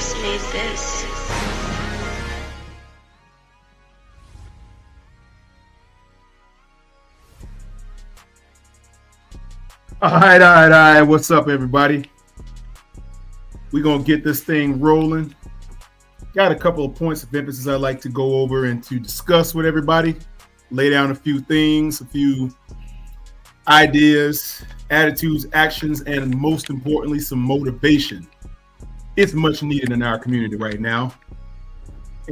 just made this. All right. What's up, everybody? We're going to get this thing rolling. Got a couple of points of emphasis I'd like to go over and to discuss with everybody. Lay down a few things, a few ideas, attitudes, actions, and most importantly, some motivation. It's much needed in our community right now.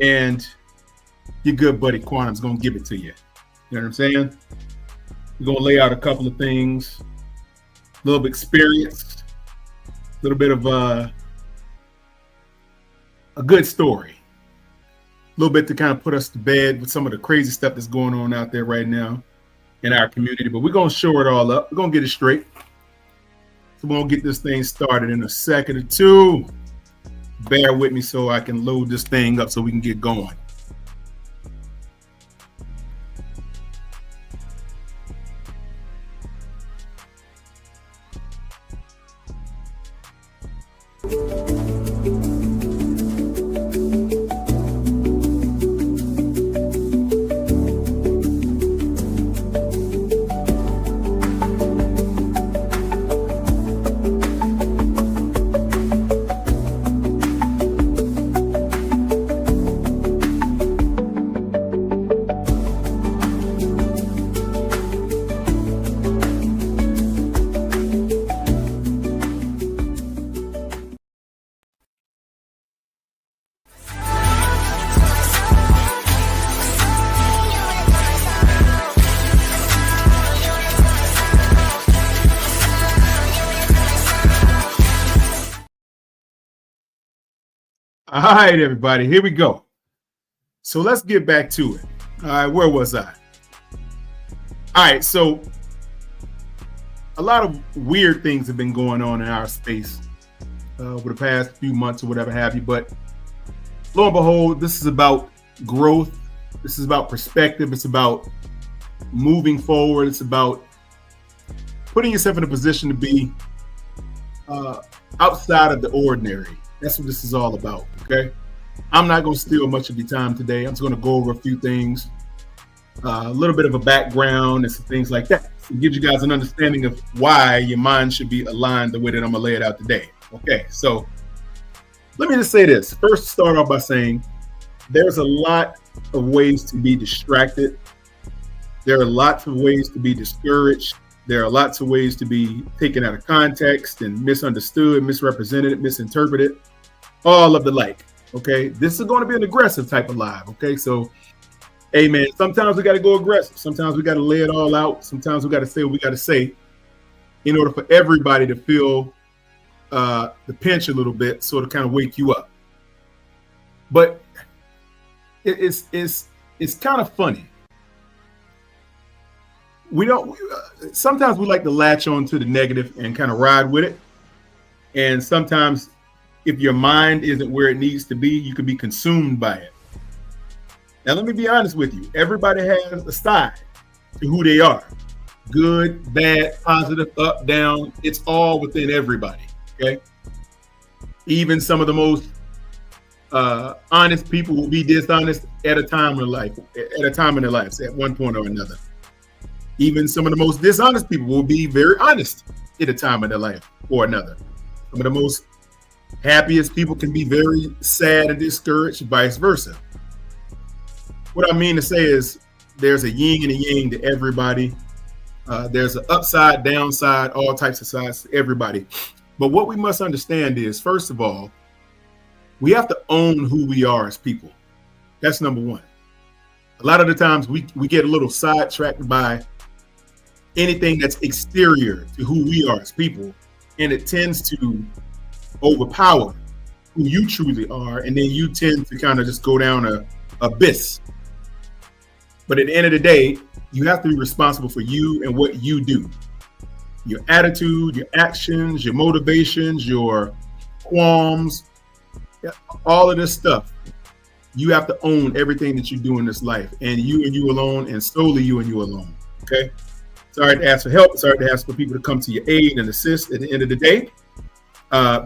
And your good buddy Quantum's going to give it to you. You know what I'm saying? We're going to lay out a couple of things. A little bit of experience, a little bit of a good story, a little bit to kind of put us to bed with some of the crazy stuff that's going on out there right now in our community. But we're going to show it all up. We're going to get it straight. So we're going to get this thing started in a second or two. Bear with me so I can load this thing up so we can get going. All right, everybody, here we go. So let's get back to it. All right, where was I? All right, so a lot of weird things have been going on in our space over the past few months or whatever have you. But lo and behold, this is about growth. This is about perspective. It's about moving forward. It's about putting yourself in a position to be outside of the ordinary. That's what this is all about, okay? I'm not going to steal much of your time today. I'm just going to go over a few things, a little bit of a background and some things like that. So it gives you guys an understanding of why your mind should be aligned the way that I'm going to lay it out today. Okay, so let me just say this. First, start off by saying there's a lot of ways to be distracted. There are lots of ways to be discouraged. There are lots of ways to be taken out of context and misunderstood, misrepresented, misinterpreted, all of the like, okay? This is going to be an aggressive type of live, okay? So, hey, man, sometimes we got to go aggressive. Sometimes we got to lay it all out. Sometimes we got to say what we got to say in order for everybody to feel the pinch a little bit, sort of kind of wake you up. But it's kind of funny. Sometimes we like to latch on to the negative and kind of ride with it. And sometimes if your mind isn't where it needs to be, you can be consumed by it. Now, let me be honest with you. Everybody has a side to who they are. Good, bad, positive, up, down. It's all within everybody, okay? Even some of the most honest people will be dishonest at a time in their lives, at one point or another. Even some of the most dishonest people will be very honest at a time in their life or another. Some of the most happiest people can be very sad and discouraged, vice versa. What I mean to say is there's a yin and a yang to everybody. There's an upside, downside, all types of sides to everybody. But what we must understand is, first of all, we have to own who we are as people. That's number one. A lot of the times we get a little sidetracked by anything that's exterior to who we are as people, and it tends to overpower who you truly are, and then you tend to kind of just go down a abyss. But at the end of the day, you have to be responsible for you and what you do. Your attitude, your actions, your motivations, your qualms, all of this stuff. You have to own everything that you do in this life, and you alone, and solely you and you alone, okay? Sorry to ask for help. Sorry to ask for people to come to your aid and assist at the end of the day.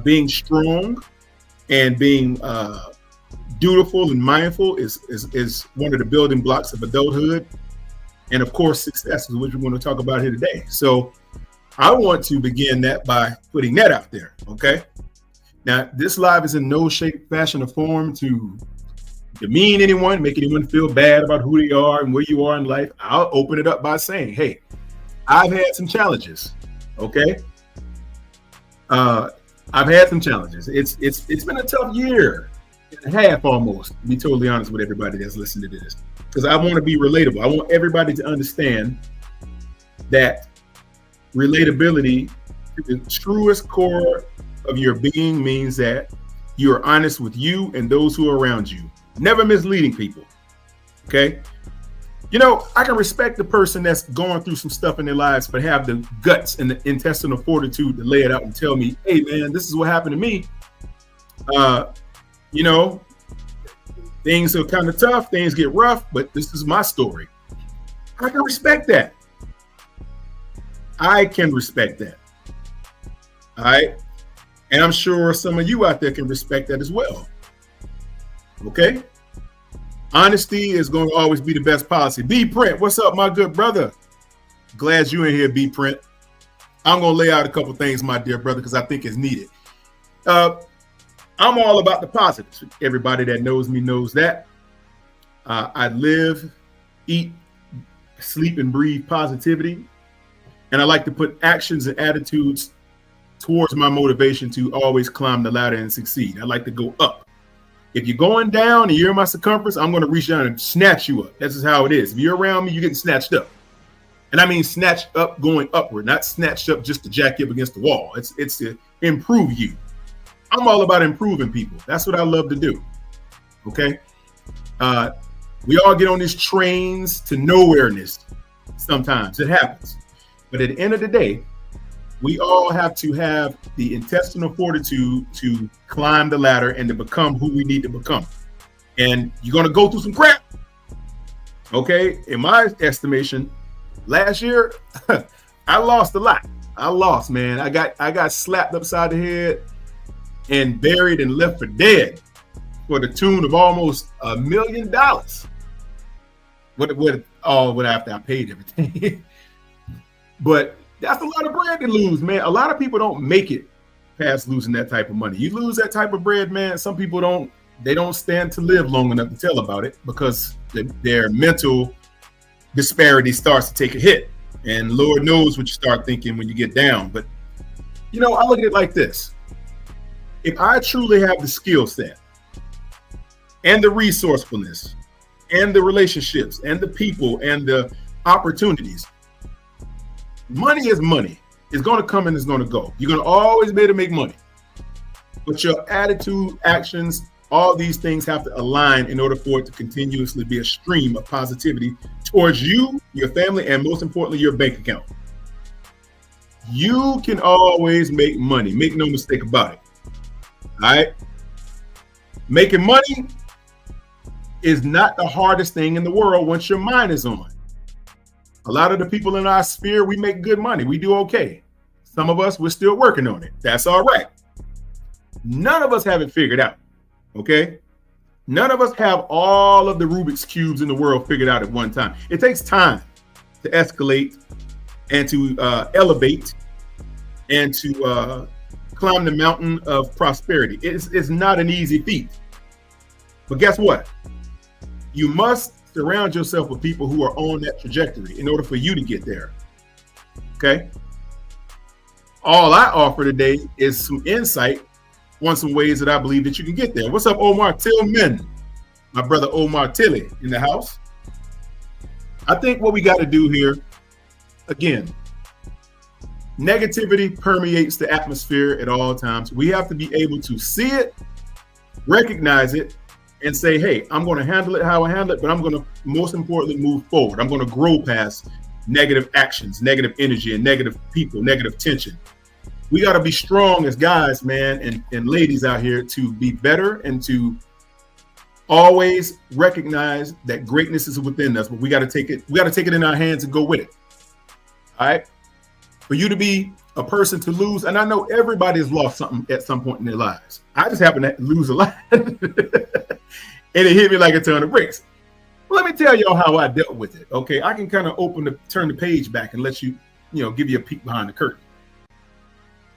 Being strong and being dutiful and mindful is one of the building blocks of adulthood. And of course, success is what we're going to talk about here today. So I want to begin that by putting that out there. Okay. Now, this live is in no shape, fashion, or form to demean anyone, make anyone feel bad about who they are and where you are in life. I'll open it up by saying, hey, I've had some challenges. Okay. I've had some challenges. It's been a tough year and a half almost, to be totally honest with everybody that's listening to this, because I want to be relatable. I want everybody to understand that relatability to the truest core of your being means that you are honest with you and those who are around you, never misleading people. Okay. You know, I can respect the person that's going through some stuff in their lives, but have the guts and the intestinal fortitude to lay it out and tell me, hey man, this is what happened to me. You know, things are kind of tough, things get rough, but this is my story. I can respect that. I can respect that. All right. And I'm sure some of you out there can respect that as well. Okay. Honesty is going to always be the best policy. B Print, what's up, my good brother? Glad you in here, B Print. I'm going to lay out a couple things, my dear brother, because I think it's needed. I'm all about the positives. Everybody that knows me knows that. I live, eat, sleep, and breathe positivity. And I like to put actions and attitudes towards my motivation to always climb the ladder and succeed. I like to go up. If you're going down and you're in my circumference, I'm going to reach down and snatch you up. That's just how it is. If you're around me, you're getting snatched up. And I mean snatched up going upward, not snatched up just to jack you up against the wall. It's to improve you. I'm all about improving people. That's what I love to do. Okay. We all get on these trains to nowhereness. Sometimes it happens. But at the end of the day, we all have to have the intestinal fortitude to climb the ladder and to become who we need to become. And you're going to go through some crap. Okay. In my estimation, last year, I lost a lot. I lost, man. I got slapped upside the head and buried and left for dead for the tune of almost $1 million. What after I paid everything. But that's a lot of bread to lose, man. A lot of people don't make it past losing that type of money. You lose that type of bread, man. Some people don't stand to live long enough to tell about it because their mental disparity starts to take a hit. And Lord knows what you start thinking when you get down. But, you know, I look at it like this. If I truly have the skill set and the resourcefulness and the relationships and the people and the opportunities, money is money. It's going to come and it's going to go. You're going to always be able to make money. But your attitude, actions, all these things have to align in order for it to continuously be a stream of positivity towards you, your family, and most importantly, your bank account. You can always make money. Make no mistake about it. All right? Making money is not the hardest thing in the world once your mind is on. A lot of the people in our sphere, we make good money. We do okay. Some of us, we're still working on it. That's all right. None of us have it figured out. Okay? None of us have all of the Rubik's Cubes in the world figured out at one time. It takes time to escalate and to elevate and to climb the mountain of prosperity. It's not an easy feat. But guess what? You must surround yourself with people who are on that trajectory in order for you to get there. Okay? All I offer today is some insight on some ways that I believe that you can get there. What's up, Omar Tillman? My brother Omar Tilly in the house. I think what we got to do here, again, negativity permeates the atmosphere at all times. We have to be able to see it, recognize it, and say, hey, I'm going to handle it how I handle it, but I'm going to, most importantly, move forward. I'm going to grow past negative actions, negative energy, and negative people, negative tension. We got to be strong as guys, man, and ladies out here to be better and to always recognize that greatness is within us, but we got to take it. We got to take it in our hands and go with it. All right. For you to be a person to lose, and I know everybody has lost something at some point in their lives. I just happen to lose a lot, and it hit me like a ton of bricks. Let me tell y'all how I dealt with it. Okay, I can kind of turn the page back and let you, give you a peek behind the curtain.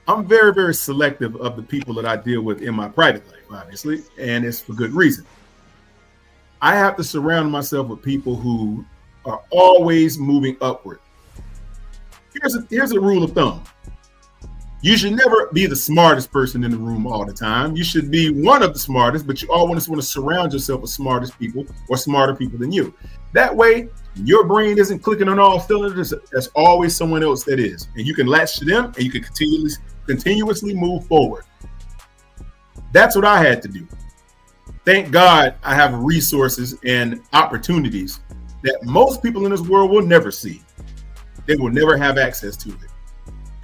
I'm very, very selective of the people that I deal with in my private life, obviously, and it's for good reason. I have to surround myself with people who are always moving upward. Here's a rule of thumb. You should never be the smartest person in the room all the time. You should be one of the smartest, but you always want to surround yourself with smartest people or smarter people than you. That way, your brain isn't clicking on all cylinders. There's always someone else that is. And you can latch to them and you can continuously move forward. That's what I had to do. Thank God I have resources and opportunities that most people in this world will never see. They will never have access to it.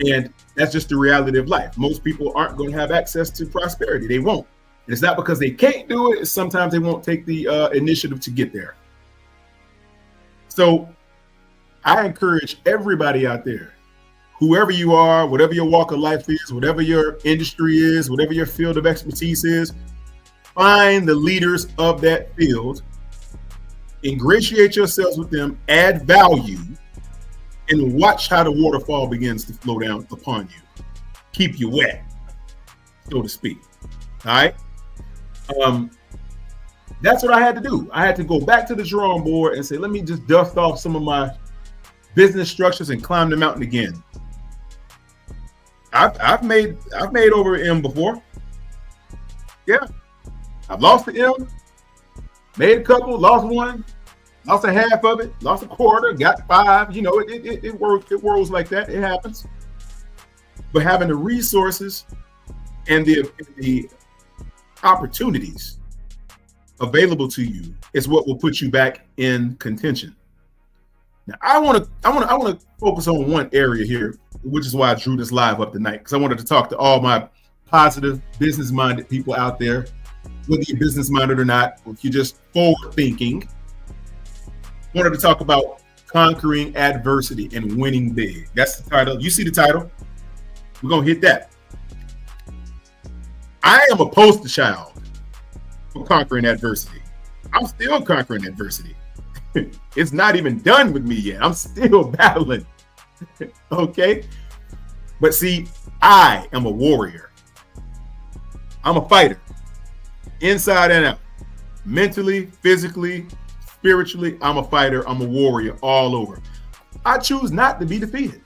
And that's just the reality of life. Most people aren't going to have access to prosperity. They won't. And it's not because they can't do it. It's sometimes they won't take the initiative to get there. So I encourage everybody out there, whoever you are, whatever your walk of life is, whatever your industry is, whatever your field of expertise is, find the leaders of that field, ingratiate yourselves with them, add value, and watch how the waterfall begins to flow down upon you. Keep you wet, so to speak. All right. That's what I had to do. I had to go back to the drawing board and say, let me just dust off some of my business structures and climb the mountain again. I've made over an M before. Yeah. I've lost the M, made a couple, lost one, lost a half of it, lost a quarter, got 5. It works. It whirls like that. It happens. But having the resources and the opportunities available to you is what will put you back in contention. Now, I want to focus on one area here, which is why I drew this live up tonight, because I wanted to talk to all my positive, business-minded people out there, whether you're business-minded or not, or if you're just forward-thinking. I wanted to talk about conquering adversity and winning big. That's the title. You see the title? We're going to hit that. I am a poster child for conquering adversity. I'm still conquering adversity. It's not even done with me yet. I'm still battling. Okay? But see, I am a warrior. I'm a fighter. Inside and out. Mentally, physically, spiritually, I'm a fighter. I'm a warrior all over. I choose not to be defeated.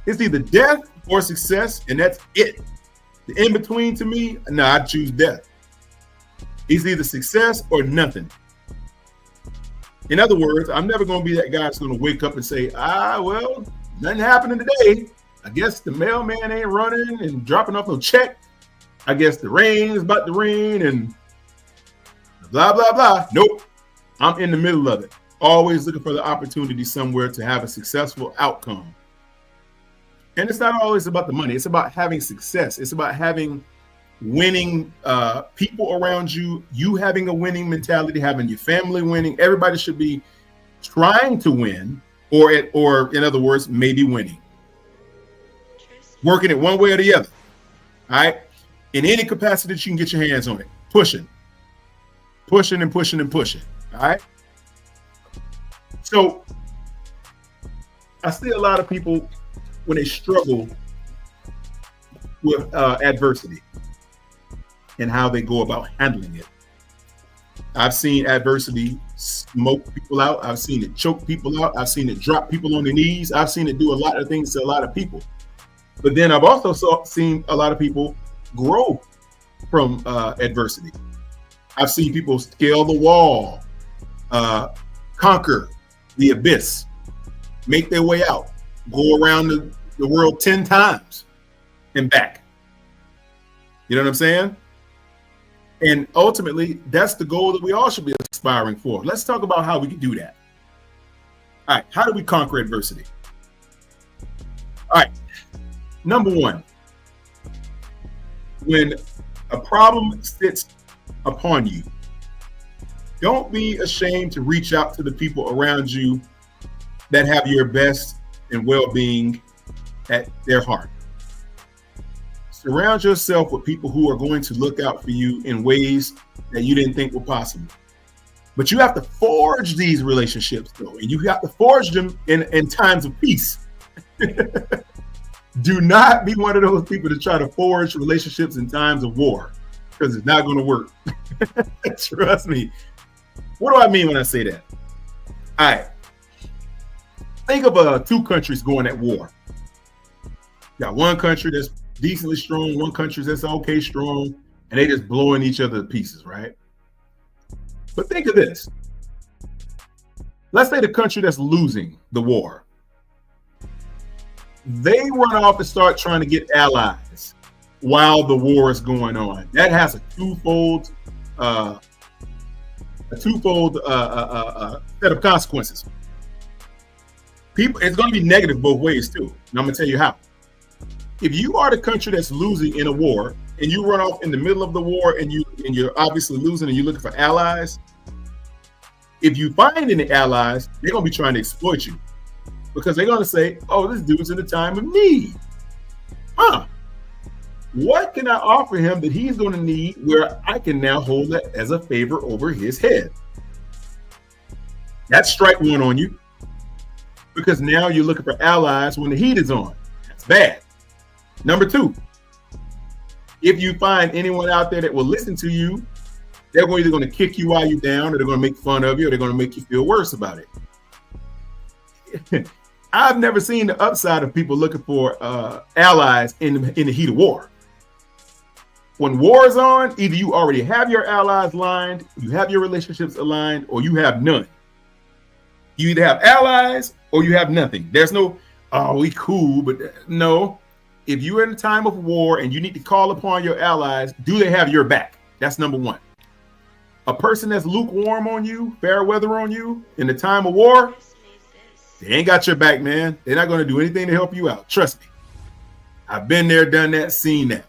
It's either death or success, and that's it. The in-between to me, no, I choose death. It's either success or nothing. In other words, I'm never going to be that guy that's going to wake up and say, well, nothing happening today. I guess the mailman ain't running and dropping off no check. I guess the rain is about to rain and blah, blah, blah. Nope. I'm in the middle of it. Always looking for the opportunity somewhere to have a successful outcome. And it's not always about the money. It's about having success. It's about having winning people around you, you having a winning mentality, having your family winning. Everybody should be trying to win, or in other words, maybe winning. Working it one way or the other. All right. In any capacity that you can get your hands on it. Pushing and pushing and pushing. All right. So I see a lot of people when they struggle with adversity and how they go about handling it. I've seen adversity smoke people out. I've seen it choke people out. I've seen it drop people on their knees. I've seen it do a lot of things to a lot of people. But then I've also seen a lot of people grow from adversity. I've seen people scale the wall, conquer the abyss, make their way out, go around the world 10 times and back. You know what I'm saying? And ultimately, that's the goal that we all should be aspiring for. Let's talk about how we can do that. All right, how do we conquer adversity? All right, number one, when a problem sits upon you, don't be ashamed to reach out to the people around you that have your best and well-being at their heart. Surround yourself with people who are going to look out for you in ways that you didn't think were possible. But you have to forge these relationships, though, and you have to forge them in times of peace. Do not be one of those people to try to forge relationships in times of war, because it's not going to work. Trust me. What do I mean when I say that? All right. Think of two countries going at war. You got one country that's decently strong, one country that's okay strong, and they just blowing each other to pieces, right? But think of this. Let's say the country that's losing the war, they run off and start trying to get allies while the war is going on. That has a twofold set of consequences. It's going to be negative both ways too. And I'm going to tell you how. If you are the country that's losing in a war and you run off in the middle of the war and you're obviously losing and you're looking for allies, if you find any allies, they're going to be trying to exploit you, because they're going to say, oh, this dude's in a time of need. What can I offer him that he's going to need where I can now hold that as a favor over his head? That's strike one on you, because now you're looking for allies when the heat is on. That's bad. Number two, if you find anyone out there that will listen to you, they're either going to kick you while you're down, or they're going to make fun of you, or they're going to make you feel worse about it. I've never seen the upside of people looking for allies in the heat of war. When war is on, either you already have your allies lined, you have your relationships aligned, or you have none. You either have allies or you have nothing. There's no, oh, we cool, but no. If you're in a time of war and you need to call upon your allies, do they have your back? That's number one. A person that's lukewarm on you, fair weather on you in the time of war, they ain't got your back, man. They're not going to do anything to help you out. Trust me. I've been there, done that, seen that.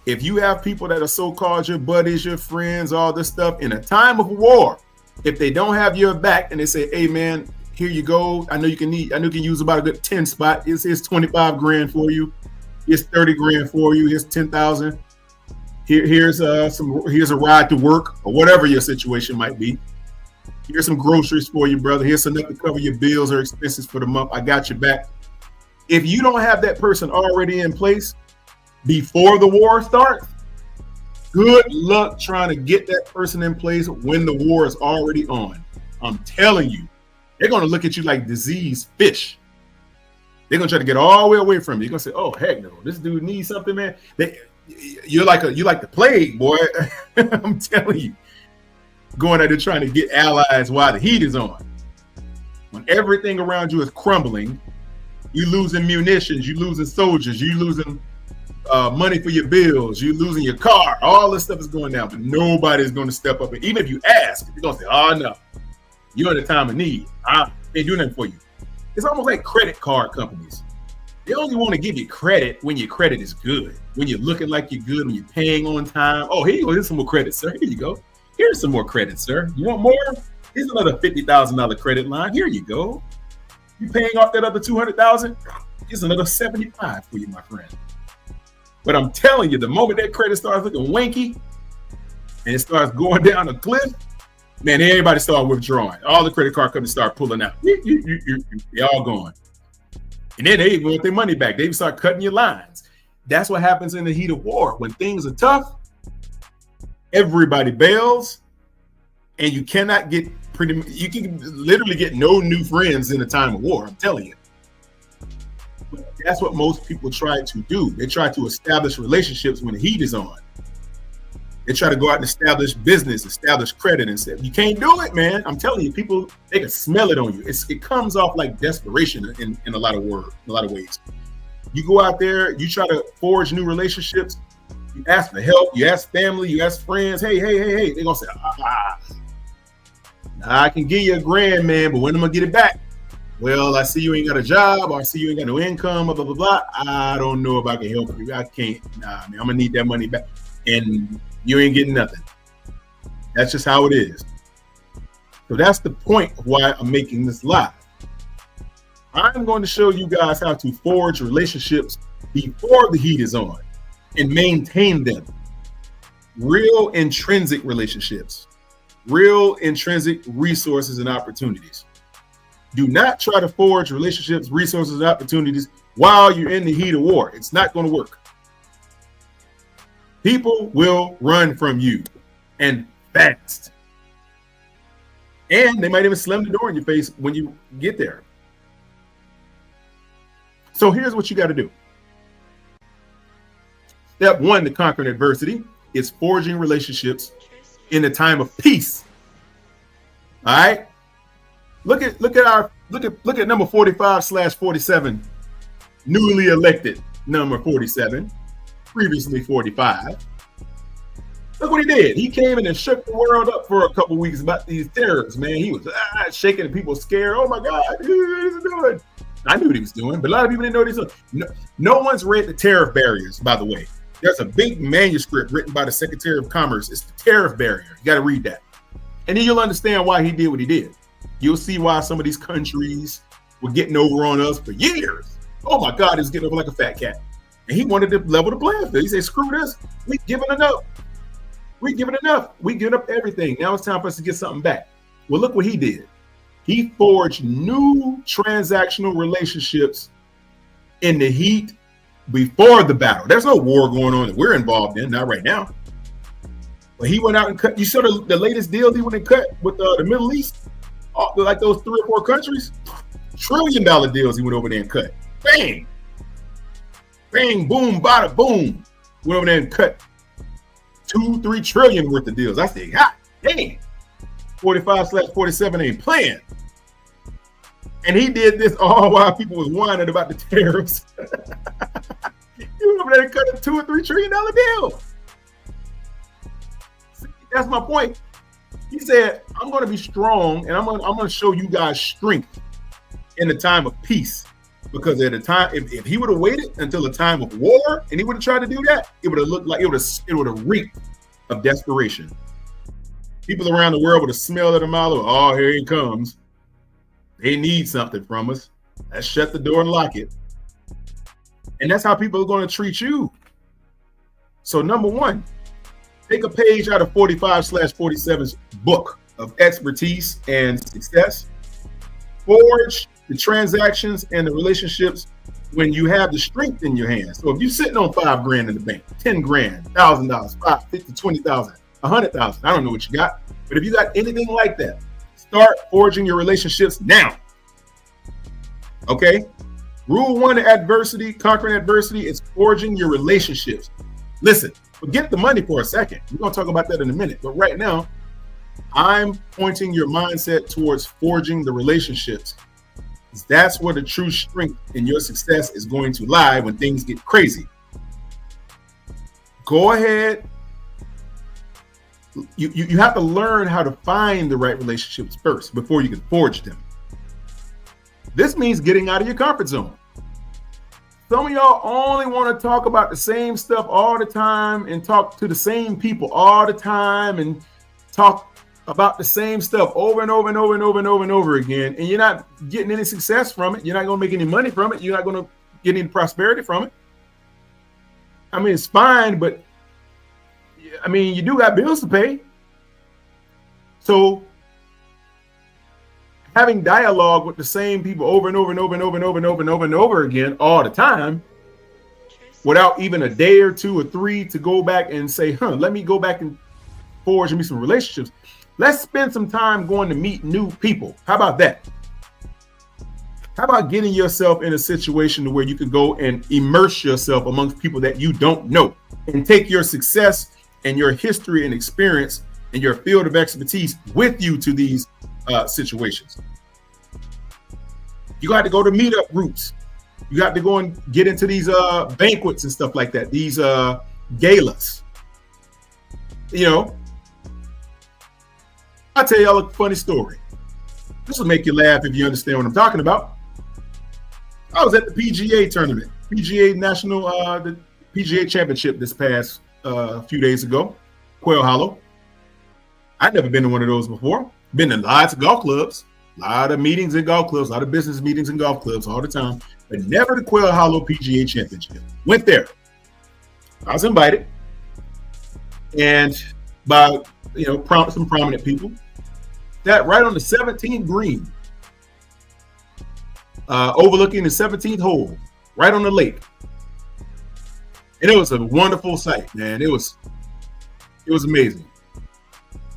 If you have people that are so-called your buddies, your friends, all this stuff in a time of war, if they don't have your back and they say, hey, man, here you go. I know you can use about a good 10 spot. Here's 25 grand for you. Here's 30 grand for you. Here's 10,000. Here's a ride to work, or whatever your situation might be. Here's some groceries for you, brother. Here's enough to cover your bills or expenses for the month. I got your back. If you don't have that person already in place before the war starts, good luck trying to get that person in place when the war is already on. I'm telling you, they're going to look at you like diseased fish. They're going to try to get all the way away from you. You're going to say, oh, heck no, this dude needs something, man. You're like the plague, boy. I'm telling you. Going out there trying to get allies while the heat is on. When everything around you is crumbling, you're losing munitions, you're losing soldiers, you're losing money for your bills, you're losing your car, all this stuff is going down, but nobody's going to step up. And even if you ask, you're going to say, oh, no, you're in a time of need. I can't do nothing for you. It's almost like credit card companies. They only want to give you credit when your credit is good, when you're looking like you're good, when you're paying on time. Oh, here you go. Here's some more credit, sir. Here you go. Here's some more credit, sir. You want more? Here's another $50,000 credit line. Here you go. You paying off that other $200,000? Here's another $75,000 for you, my friend. But I'm telling you, the moment that credit starts looking wanky and it starts going down a cliff, man, everybody start withdrawing. All the credit card companies start pulling out. They're all gone. And then they even want their money back. They even start cutting your lines. That's what happens in the heat of war. When things are tough, everybody bails, and you cannot get you can literally get no new friends in a time of war. I'm telling you. But that's what most people try to do. They try to establish relationships when the heat is on. They try to go out and establish business, establish credit, and stuff. You can't do it, man. I'm telling you, people, they can smell it on you. It comes off like desperation in a lot of ways. You go out there, you try to forge new relationships. You ask for help. You ask family. You ask friends. Hey. They're gonna say, I can give you $1,000, man, but when am I gonna get it back? Well, I see you ain't got a job, or I see you ain't got no income, blah, blah, blah. I don't know if I can help you. I can't. Nah, man, I'm gonna need that money back. And you ain't getting nothing. That's just how it is. So that's the point of why I'm making this live. I'm going to show you guys how to forge relationships before the heat is on. and maintain them. Real intrinsic relationships, real intrinsic resources and opportunities. Do not try to forge relationships, resources, and opportunities while you're in the heat of war. It's not going to work. People will run from you, and fast. And they might even slam the door in your face when you get there. So here's what you got to do. Step one to conquering adversity is forging relationships in a time of peace. All right. Look at number 45/47, newly elected number 47, previously 45. Look what he did. He came in and shook the world up for a couple weeks about these tariffs, man. He was shaking and people scared. Oh my God, what is he doing? I knew what he was doing, but a lot of people didn't know what he was doing. No one's read the tariff barriers, by the way. There's a big manuscript written by the Secretary of Commerce. It's the tariff barrier. You got to read that. And then you'll understand why he did what he did. You'll see why some of these countries were getting over on us for years. Oh my God, he's getting over like a fat cat. And he wanted to level the playing field. He said, screw this. We've given enough. We've given enough. We give up everything. Now it's time for us to get something back. Well, look what he did. He forged new transactional relationships in the heat before the battle. There's no war going on that we're involved in, not right now. But he went out and cut. You saw the latest deal he went and cut with the Middle East, like those 3 or 4 countries, $1 trillion deals he went over there and cut. Bang, bang, boom, bada, boom. Went over there and cut 2-3 trillion worth of deals. I said, God dang, 45/47 ain't playing. And he did this all while people was whining about the tariffs. He went over there and cut a $2 or $3 trillion deal. See, that's my point. He said, I'm going to be strong and I'm going to show you guys strength in the time of peace. Because at the time, if he would have waited until the time of war and he would have tried to do that, it would have looked like it would have reeked of desperation. People around the world would have smelled at a mile away. Oh, here he comes. They need something from us. Let's shut the door and lock it. And that's how people are going to treat you. So number one, take a page out of 45/47's book of expertise and success. Forge the transactions and the relationships when you have the strength in your hands. So if you're sitting on $5,000 in the bank, 10 grand, $1,000, $5, $50, $20,000, $100,000, I don't know what you got, but if you got anything like that, start forging your relationships now. Okay. Rule 1 of adversity, conquering adversity, is forging your relationships. Listen, forget the money for a second. We're going to talk about that in a minute. But right now, I'm pointing your mindset towards forging the relationships. That's where the true strength in your success is going to lie when things get crazy. Go ahead. You have to learn how to find the right relationships first before you can forge them. This means getting out of your comfort zone. Some of y'all only want to talk about the same stuff all the time and talk to the same people all the time and talk about the same stuff over and over and over and over and over and over again, and you're not getting any success from it. You're not going to make any money from it. You're not going to get any prosperity from it. I mean, it's fine, but I mean, you do got bills to pay. So having dialogue with the same people over and over and over and over and over and over and over and over again all the time, without even a day or 2 or 3 to go back and say, let me go back and forge me some relationships. Let's spend some time going to meet new people. How about that? How about getting yourself in a situation where you can go and immerse yourself amongst people that you don't know and take your success and your history and experience and your field of expertise with you to these situations. You got to go to meetup groups. You got to go and get into these banquets and stuff like that. These galas. You know, I'll tell y'all a funny story. This will make you laugh if you understand what I'm talking about. I was at the PGA tournament, PGA National, the PGA Championship this past few days ago, Quail Hollow. I'd never been to one of those before. Been to lots of golf clubs, a lot of meetings in golf clubs, a lot of business meetings in golf clubs all the time, but never the Quail Hollow PGA Championship. Went there. I was invited, and by some prominent people. That right on the 17th green, overlooking the 17th hole, right on the lake. And it was a wonderful sight, man. It was amazing.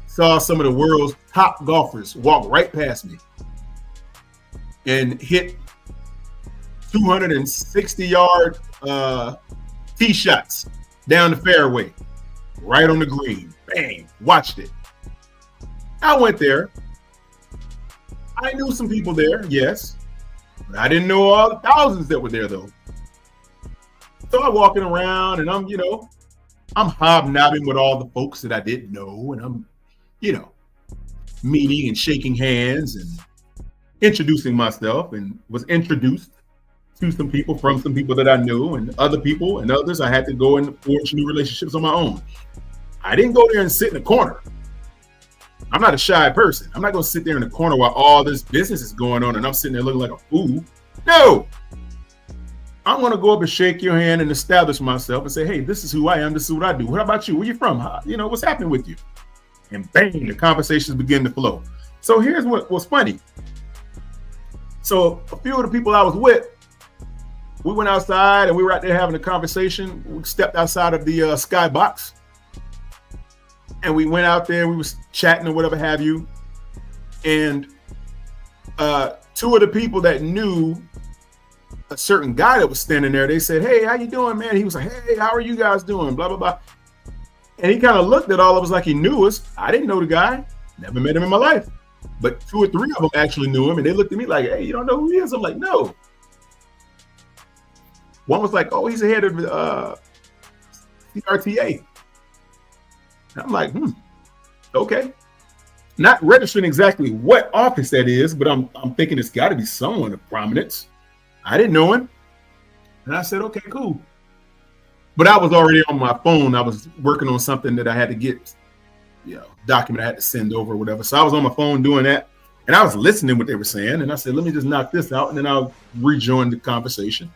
Saw some of the world's top golfers walk right past me and hit 260-yard tee shots down the fairway, right on the green. Bang! Watched it. I went there. I knew some people there, yes, but I didn't know all the thousands that were there though. So I'm walking around and I'm hobnobbing with all the folks that I didn't know, and I'm, meeting and shaking hands and introducing myself, and was introduced to some people from some people that I knew, and other people and others I had to go and forge new relationships on my own. I didn't go there and sit in the corner. I'm not a shy person. I'm not going to sit there in the corner while all this business is going on and I'm sitting there looking like a fool. No. I'm going to go up and shake your hand and establish myself and say, hey, this is who I am. This is what I do. What about you? Where you from? What's happening with you? And bang, the conversations begin to flow. So here's what was funny. So a few of the people I was with, we went outside and we were out there having a conversation. We stepped outside of the skybox. And we went out there, we was chatting or whatever have you. And two of the people that knew a certain guy that was standing there, they said, hey, how you doing, man? He was like, hey, how are you guys doing? Blah, blah, blah. And he kind of looked at all of us like he knew us. I didn't know the guy, never met him in my life. But 2 or 3 of them actually knew him. And they looked at me like, hey, you don't know who he is? I'm like, no. One was like, oh, he's the head of CRTA. I'm like, okay. Not registering exactly what office that is, but I'm thinking it's got to be someone of prominence. I didn't know him. And I said, okay, cool. But I was already on my phone. I was working on something that I had to get, document I had to send over or whatever. So I was on my phone doing that. And I was listening to what they were saying. And I said, let me just knock this out. And then I'll rejoin the conversation.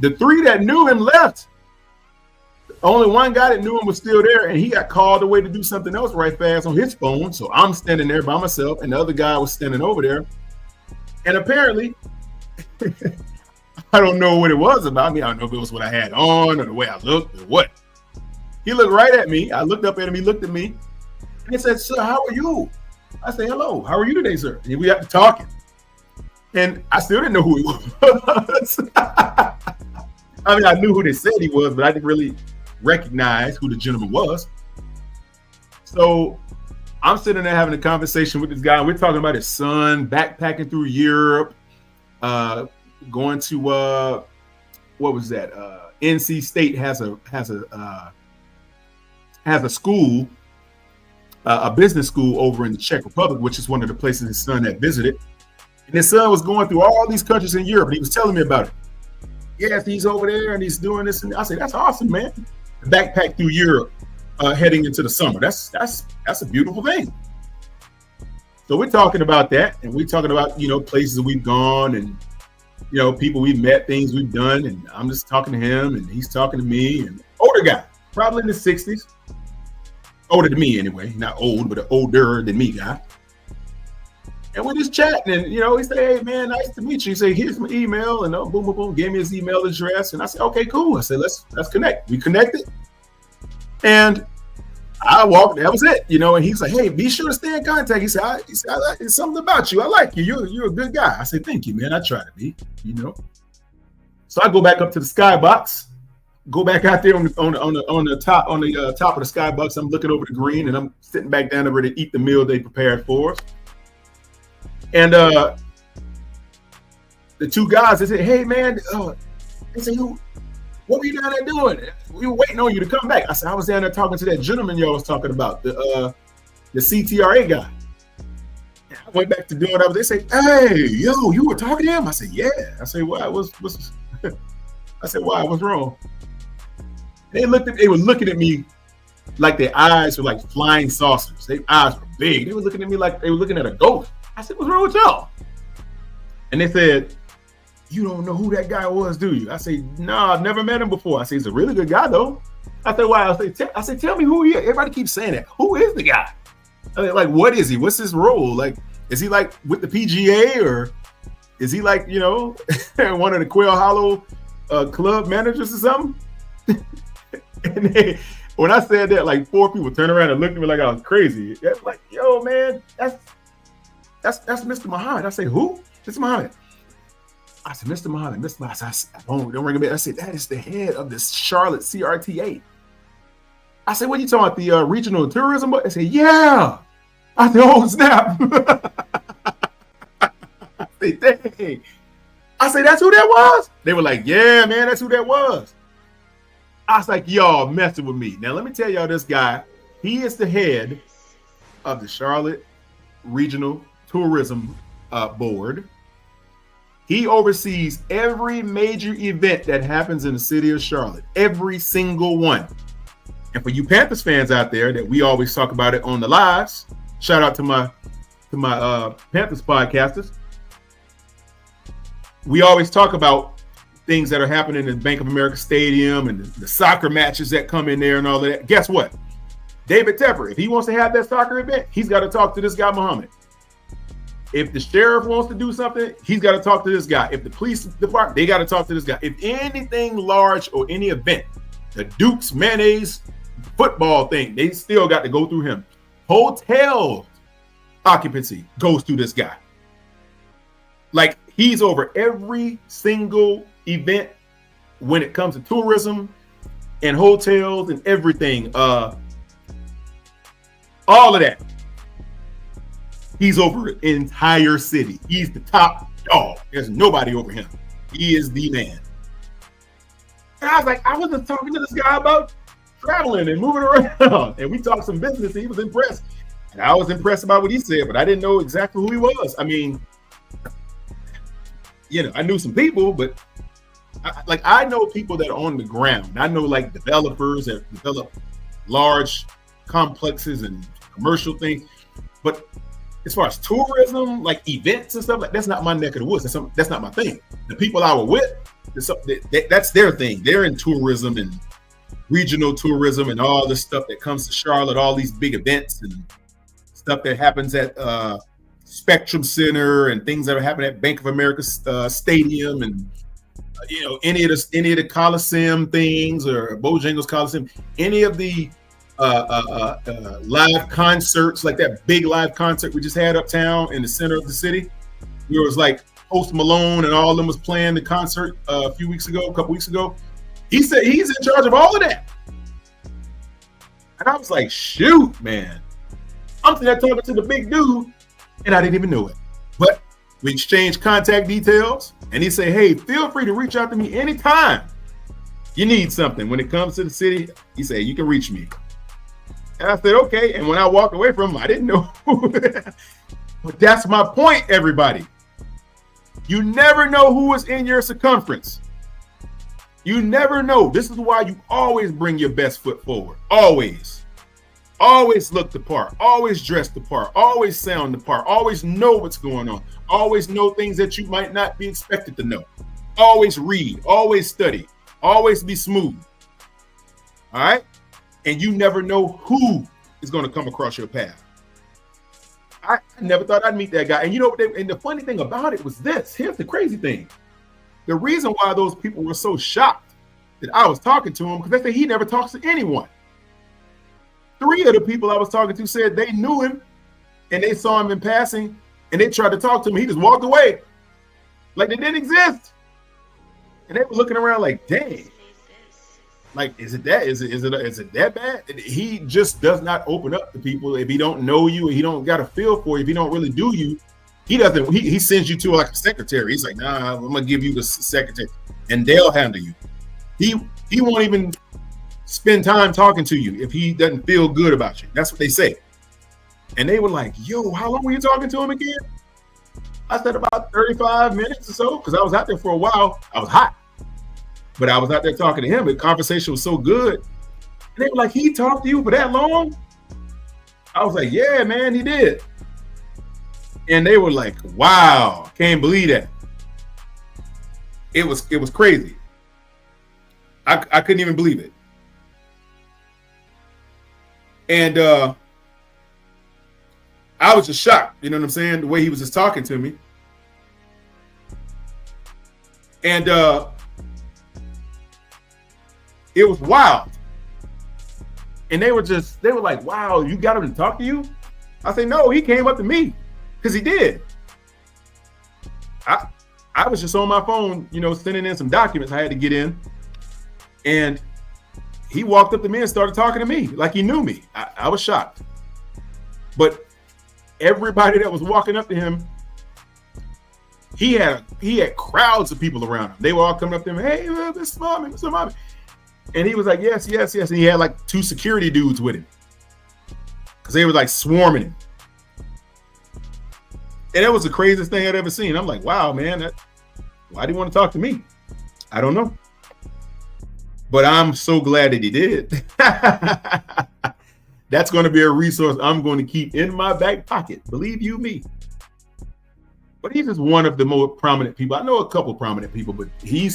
The 3 that knew him left. Only one guy that knew him was still there, and he got called away to do something else right fast on his phone. So I'm standing there by myself, and the other guy was standing over there. And apparently, I don't know what it was about me. I don't know if it was what I had on or the way I looked or what. He looked right at me. I looked up at him. He looked at me. And he said, sir, how are you? I said, hello. How are you today, sir? And we got to talking. And I still didn't know who he was. I mean, I knew who they said he was, but I didn't really recognize who the gentleman was. So I'm sitting there having a conversation with this guy, and we're talking about his son backpacking through Europe, going to what was that? NC State has a school, a business school over in the Czech Republic, which is one of the places his son had visited. And his son was going through all these countries in Europe, and he was telling me about it. Yes, he's over there and he's doing this, and I said, that's awesome, man. Backpack through Europe, heading into the summer. That's a beautiful thing. So we're talking about that, and we're talking about places we've gone, and people we've met, things we've done, and I'm just talking to him, and he's talking to me. And older guy, probably in the 60s, older than me anyway, not old, but an older than me guy. And we're just chatting, and he said, hey man, nice to meet you. He said, here's my email, and boom, boom, boom, gave me his email address. And I said, okay, cool. I said, let's connect. We connected. And I walked, that was it, and he's like, hey, be sure to stay in contact. He said, I like, it's something about you. I like you. You're a good guy. I said, thank you, man. I try to be, So I go back up to the skybox, go back out there on the top of the skybox. I'm looking over the green, and I'm sitting back down over to eat the meal they prepared for us. And the 2 guys, they said, hey, man, they said, what were you down there doing? We were waiting on you to come back. I said, I was down there talking to that gentleman y'all was talking about, the CTRA guy. And I went back to doing what I was. They said, hey, yo, you were talking to him? I said, yeah. I said, why? I said, why? What's wrong? They were looking at me like their eyes were like flying saucers. Their eyes were big. They were looking at me like they were looking at a ghost. I said, what's wrong with y'all? And they said, you don't know who that guy was, do you? I say, nah, I've never met him before. I say, he's a really good guy, though. I said, why? I say, tell me who he is. Everybody keeps saying that. Who is the guy? I mean, like, what is he? What's his role? Like, is he like with the PGA, or is he like, you know, one of the Quail Hollow club managers or something? And when I said that, like 4 people turned around and looked at me like I was crazy. That's like, yo, man, that's Mr. Muhammad. I say, who? Mr. Muhammad. I said, Mr. Muhammad, Mr. Muhammad. I said, don't ring a bell. I said, that is the head of this Charlotte CRTA. I said, what are you talking about, the regional tourism? I said, yeah. I said, oh, snap. I said, dang. I said, that's who that was? They were like, yeah, man, that's who that was. I was like, y'all messing with me. Now, let me tell y'all this guy. He is the head of the Charlotte Regional Tourism Board. He oversees every major event that happens in the city of Charlotte, every single one. And for you Panthers fans out there that we always talk about it on the lives, shout out to my Panthers podcasters. We always talk about things that are happening in Bank of America Stadium and the soccer matches that come in there and all of that. Guess what? David Tepper, if he wants to have that soccer event, he's got to talk to this guy, Muhammad. If the sheriff wants to do something, he's got to talk to this guy. If the police department, they got to talk to this guy. If anything large or any event, the Duke's mayonnaise football thing, they still got to go through him. Hotel occupancy goes through this guy. Like, he's over every single event when it comes to tourism and hotels and everything. All of that. He's over the entire city. He's the top dog. There's nobody over him. He is the man. And I was like, I wasn't talking to this guy about traveling and moving around. And we talked some business. And he was impressed. And I was impressed about what he said, but I didn't know exactly who he was. I mean, you know, I knew some people, but I know people that are on the ground. I know like developers that develop large complexes and commercial things. But as far as tourism, like events and stuff, like that's not my neck of the woods. That's not my thing. The people I were with, that's their thing. They're in tourism and regional tourism and all this stuff that comes to Charlotte, all these big events and stuff that happens at Spectrum Center and things that are happening at Bank of America Stadium and you know any of the Coliseum things or Bojangles Coliseum, any of the live concerts, like that big live concert we just had uptown in the center of the city. It was like Post Malone and all of them was playing the concert a couple weeks ago. He said he's in charge of all of that. And I was like, shoot, man. I'm sitting there talking to the big dude and I didn't even know it. But we exchanged contact details and he said, hey, feel free to reach out to me anytime you need something. When it comes to the city, he said, you can reach me. And I said, okay. And when I walked away from him, I didn't know. But that's my point, everybody. You never know who is in your circumference. You never know. This is why you always bring your best foot forward. Always. Always look the part. Always dress the part. Always sound the part. Always know what's going on. Always know things that you might not be expected to know. Always read. Always study. Always be smooth. All right? And you never know who is going to come across your path. I never thought I'd meet that guy. And you know, and the funny thing about it was this. Here's the crazy thing. The reason why those people were so shocked that I was talking to him, because they say he never talks to anyone. 3 of the people I was talking to said they knew him and they saw him in passing and they tried to talk to him. He just walked away like they didn't exist. And they were looking around like, dang. Like, is it that bad? He just does not open up to people if he don't know you, or he don't got a feel for you, if he don't really do you. He doesn't. He sends you to like a secretary. He's like, nah, I'm gonna give you the secretary, and they'll handle you. He won't even spend time talking to you if he doesn't feel good about you. That's what they say. And they were like, yo, how long were you talking to him again? I said about 35 minutes or so, because I was out there for a while. I was hot. But I was out there talking to him. The conversation was so good. And they were like, he talked to you for that long? I was like, yeah, man, he did. And they were like, wow, can't believe that. It was crazy. I couldn't even believe it. And I was just shocked, you know what I'm saying? The way he was just talking to me. And it was wild. And they were like, wow, you got him to talk to you? I say, no, he came up to me because he did. I was just on my phone, you know, sending in some documents I had to get in. And he walked up to me and started talking to me like he knew me. I was shocked. But everybody that was walking up to him, he had crowds of people around him. They were all coming up to him, hey, Mr. Mommy, Mr. Mommy. And he was like, yes, yes, yes. And he had like 2 security dudes with him because they were like swarming him. And that was the craziest thing I'd ever seen. I'm like, wow, man, why do you want to talk to me? I don't know. But I'm so glad that he did. That's going to be a resource I'm going to keep in my back pocket. Believe you me. But he's just one of the more prominent people. I know a couple prominent people, but he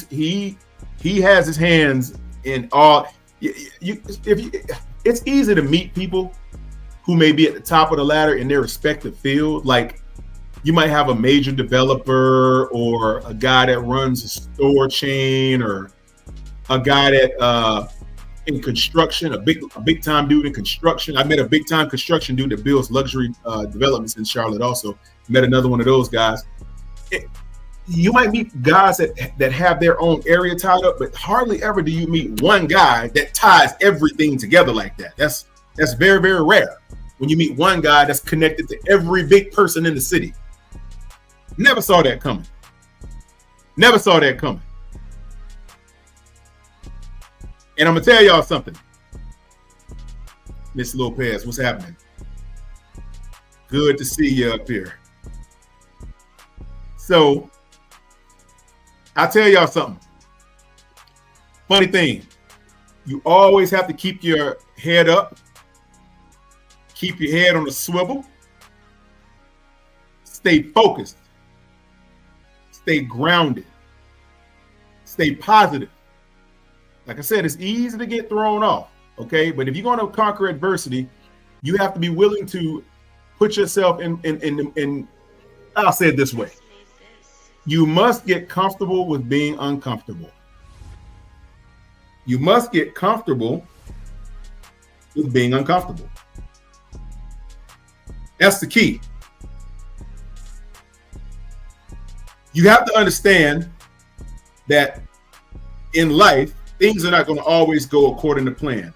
has his hands in all. It's easy to meet people who may be at the top of the ladder in their respective field. Like you might have a major developer or a guy that runs a store chain or a guy that in construction, a big time dude in construction. I met a big time construction dude that builds luxury developments in Charlotte. Also met another one of those guys. You might meet guys that have their own area tied up, but hardly ever do you meet one guy that ties everything together like that. That's very, very rare. When you meet one guy that's connected to every big person in the city. Never saw that coming. Never saw that coming. And I'm gonna tell y'all something. Miss Lopez, what's happening? Good to see you up here. So I'll tell y'all something. Funny thing, you always have to keep your head up, keep your head on a swivel, stay focused, stay grounded, stay positive. Like I said, it's easy to get thrown off, okay? But if you're going to conquer adversity, you have to be willing to put yourself in I'll say it this way. You must get comfortable with being uncomfortable. You must get comfortable with being uncomfortable. That's the key. You have to understand that in life, things are not going to always go according to plan.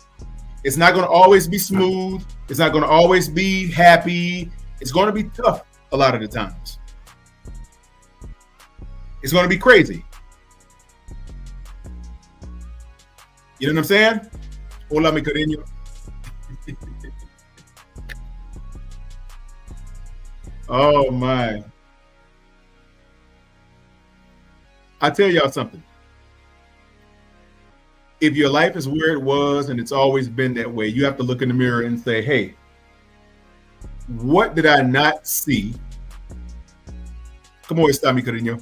It's not going to always be smooth. It's not going to always be happy. It's going to be tough a lot of the times. It's going to be crazy. You know what I'm saying? Hola, mi cariño. Oh, my. I tell y'all something. If your life is where it was and it's always been that way, you have to look in the mirror and say, hey, what did I not see? ¿Cómo está, mi cariño?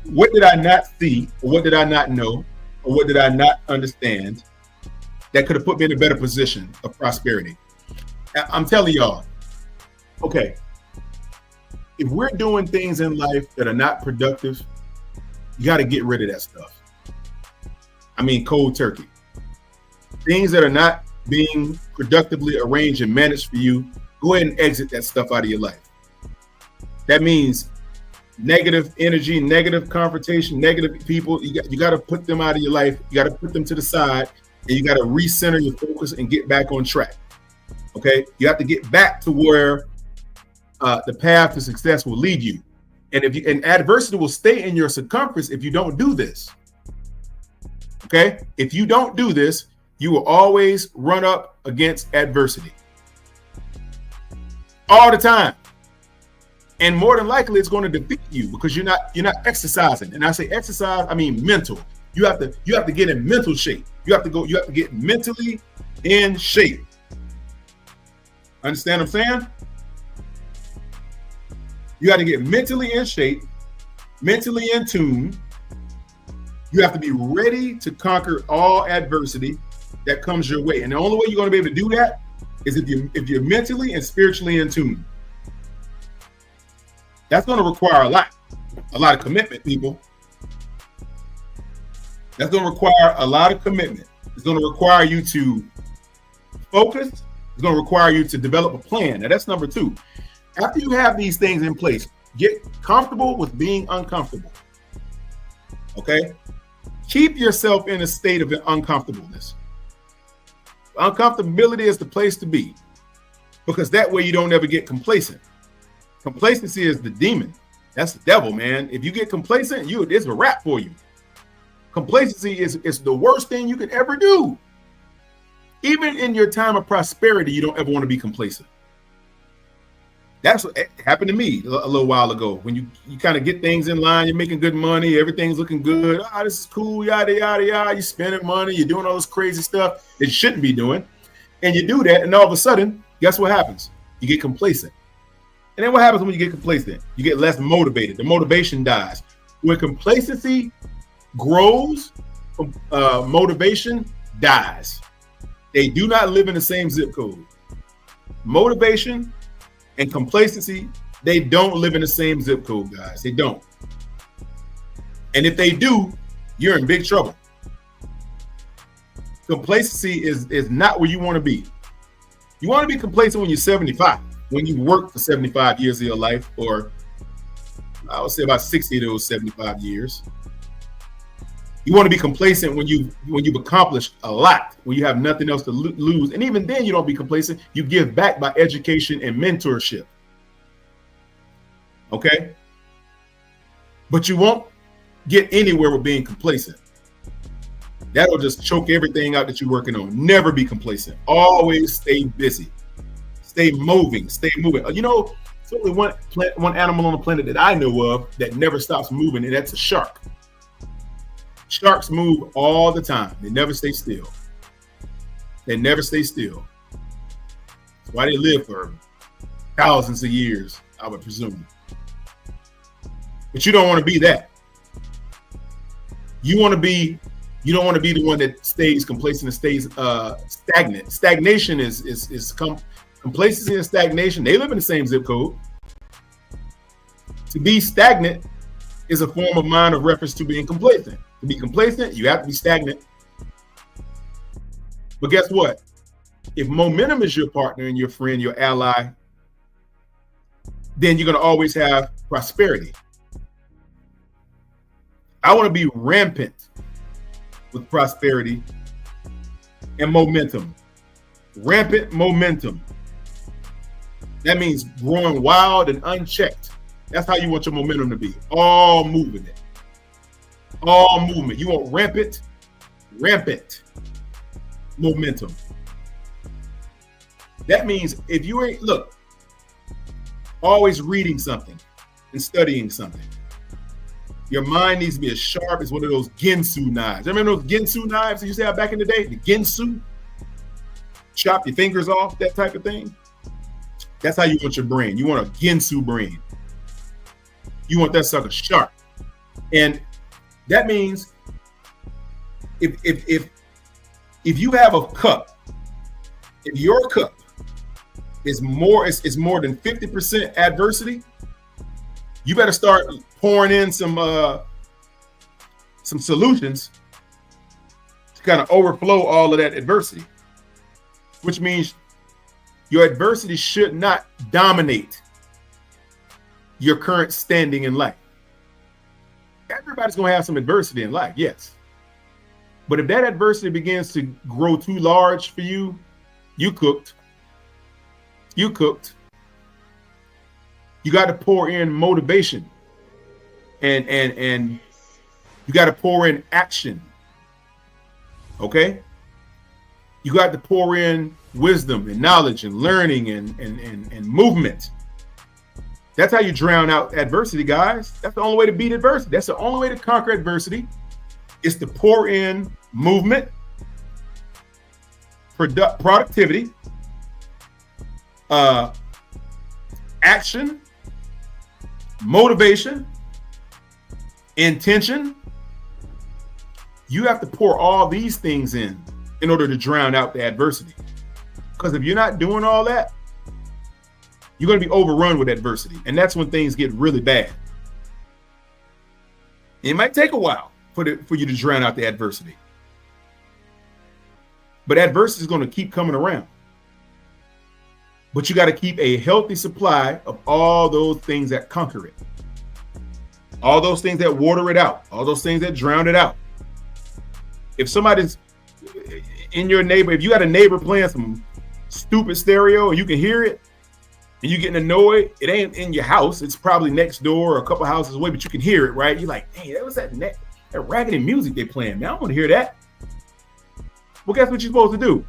What did I not see, or what did I not know, or what did I not understand that could have put me in a better position of prosperity? I'm telling y'all, okay, if we're doing things in life that are not productive, you got to get rid of that stuff. I mean, cold turkey. Things that are not being productively arranged and managed for you, go ahead and exit that stuff out of your life. That means negative energy, negative confrontation, negative people. You got to put them out of your life. You got to put them to the side, and you got to recenter your focus and get back on track. Okay, you have to get back to where the path to success will lead you. And adversity will stay in your circumference if you don't do this. Okay, if you don't do this, you will always run up against adversity all the time. And more than likely, it's going to defeat you because you're not exercising. And I say exercise, I mean mental. You have to get in mental shape. You have to get mentally in shape. Understand what I'm saying? You got to get mentally in shape, mentally in tune. You have to be ready to conquer all adversity that comes your way. And the only way you're going to be able to do that is if you're mentally and spiritually in tune. That's going to require a lot of commitment, people. That's going to require a lot of commitment. It's going to require you to focus. It's going to require you to develop a plan. Now, that's number 2. After you have these things in place, get comfortable with being uncomfortable. Okay? Keep yourself in a state of uncomfortableness. Uncomfortability is the place to be, because that way you don't ever get complacent. Complacency is the demon. That's the devil, man. If you get complacent, it's a wrap for you. Complacency is the worst thing you could ever do. Even in your time of prosperity, you don't ever want to be complacent. That's what happened to me a little while ago. When you kind of get things in line, you're making good money, everything's looking good. This is cool, yada, yada, yada. You're spending money, you're doing all this crazy stuff that you shouldn't be doing. And you do that, and all of a sudden, guess what happens? You get complacent. And then what happens when you get complacent? You get less motivated. The motivation dies. When complacency grows, motivation dies. They do not live in the same zip code. Motivation and complacency, they don't live in the same zip code, guys. They don't. And if they do, you're in big trouble. Complacency is not where you want to be. You want to be complacent when you're 75, when you work for 75 years of your life, or I would say about 60 of those 75 years. You want to be complacent when you've accomplished a lot, when you have nothing else to lose. And even then, you don't be complacent. You give back by education and mentorship. Okay? But you won't get anywhere with being complacent. That'll just choke everything out that you're working on. Never be complacent. Always stay busy. Stay moving. Stay moving. You know, there's only one animal on the planet that I know of that never stops moving, and that's a shark. Sharks move all the time. They never stay still. They never stay still. That's why they live for thousands of years, I would presume. But you don't want to be that. You don't want to be the one that stays complacent and stays stagnant. Stagnation is complacency and stagnation. They live in the same zip code. To be stagnant is a form of mind of reference to being complacent. To be complacent, you have to be stagnant. But guess what? If momentum is your partner and your friend, your ally, then you're going to always have prosperity. I want to be rampant with prosperity and momentum. Rampant momentum. That means growing wild and unchecked. That's how you want your momentum to be. All moving it. All movement. You want rampant momentum. That means if you ain't, look, always reading something and studying something. Your mind needs to be as sharp as one of those Ginsu knives. Remember those Ginsu knives that you used to have back in the day? The Ginsu? Chop your fingers off, that type of thing. That's how you want your brain. You want a Ginsu brain. You want that sucker sharp. And that means if you have a cup, if your cup is more than 50% adversity, you better start pouring in some solutions to kind of overflow all of that adversity, which means your adversity should not dominate your current standing in life. Everybody's going to have some adversity in life, yes. But if that adversity begins to grow too large for you, you cooked. You cooked. You got to pour in motivation and you got to pour in action. Okay? You got to pour in wisdom and knowledge and learning and movement. That's how you drown out adversity, guys. That's the only way to beat adversity. That's the only way to conquer adversity, is to pour in movement, productivity, action, motivation, intention. You have to pour all these things in order to drown out the adversity. Because if you're not doing all that, you're going to be overrun with adversity. And that's when things get really bad. It might take a while for you to drown out the adversity. But adversity is going to keep coming around. But you got to keep a healthy supply of all those things that conquer it. All those things that water it out. All those things that drown it out. If somebody's in your neighbor, if you got a neighbor playing some stupid stereo and you can hear it and you're getting annoyed, it ain't in your house. It's probably next door or a couple houses away, but you can hear it, right? You're like, hey, that was that raggedy music they playing. Man, I want to hear that. Well, guess what you're supposed to do?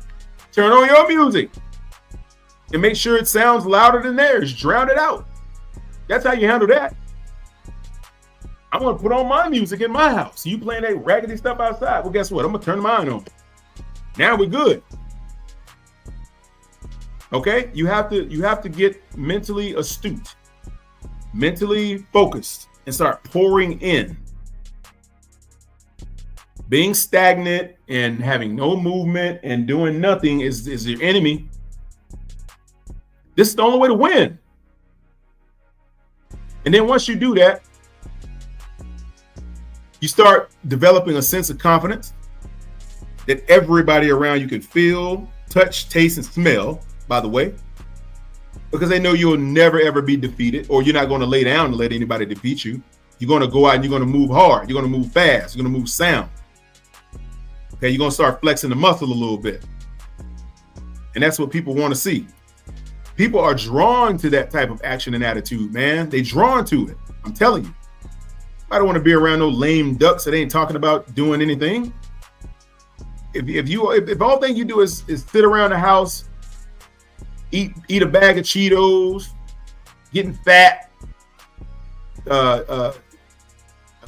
Turn on your music and make sure it sounds louder than theirs. Drown it out. That's how you handle that. I'm going to put on my music in my house. You playing that raggedy stuff outside. Well, guess what? I'm going to turn mine on. Now we're good. Okay? You have to get mentally astute, mentally focused, and start pouring in. Being stagnant and having no movement and doing nothing is your enemy. This is the only way to win. And then once you do that, you start developing a sense of confidence that everybody around you can feel, touch, taste, and smell, by the way, because they know you'll never, ever be defeated, or you're not going to lay down and let anybody defeat you. You're going to go out and you're going to move hard. You're going to move fast. You're going to move sound. Okay, you're going to start flexing the muscle a little bit. And that's what people want to see. People are drawn to that type of action and attitude, man. They drawn to it. I'm telling you. I don't want to be around no lame ducks that ain't talking about doing anything. If all thing you do is sit around the house, eat a bag of Cheetos, getting fat,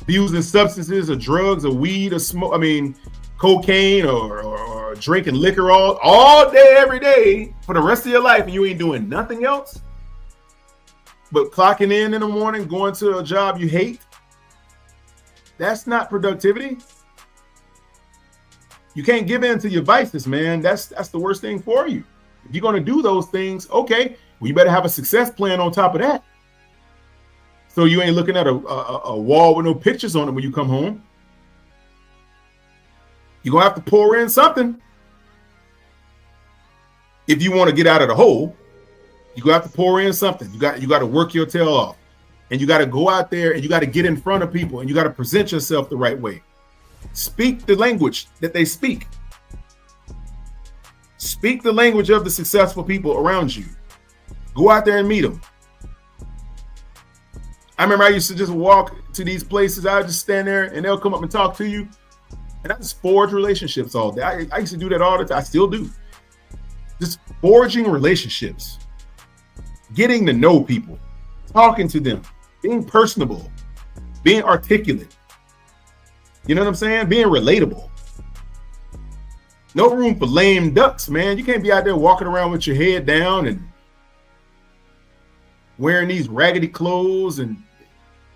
abusing substances or drugs or weed or smoke, cocaine or drinking liquor all day, every day for the rest of your life, and you ain't doing nothing else but clocking in the morning, going to a job you hate, that's not productivity. You can't give in to your vices, man. That's the worst thing for you. If you're going to do those things, okay, well, you better have a success plan on top of that. So you ain't looking at a wall with no pictures on it when you come home. You're going to have to pour in something. If you want to get out of the hole, you're going to have to pour in something. You got to work your tail off. And you got to go out there and you got to get in front of people and you got to present yourself the right way. Speak the language that they speak. Speak the language of the successful people around you. Go out there and meet them. I remember I used to just walk to these places. I would just stand there and they'll come up and talk to you. And I just forge relationships all day. I used to do that all the time. I still do. Just forging relationships. Getting to know people. Talking to them. Being personable. Being articulate. You know what I'm saying? Being relatable. No room for lame ducks, man. You can't be out there walking around with your head down and wearing these raggedy clothes and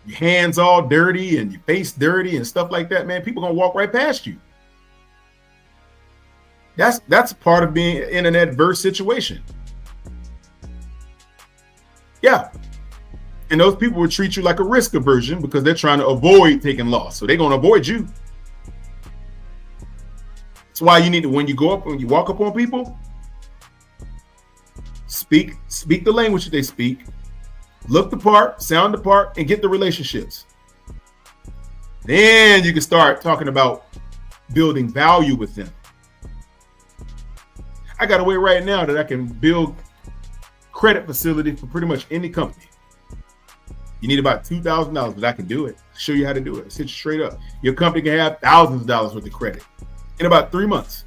your hands all dirty and your face dirty and stuff like that, man. People gonna walk right past you. That's part of being in an adverse situation. Yeah. And those people will treat you like a risk aversion because they're trying to avoid taking loss. So they're going to avoid you. That's why you need to, when you walk up on people, speak the language that they speak, look the part, sound the part, and get the relationships. Then you can start talking about building value with them. I got a way right now that I can build credit facility for pretty much any company. You need about $2,000, but I can do it. Show you how to do it. Sit you straight up. Your company can have thousands of dollars worth of credit in about 3 months.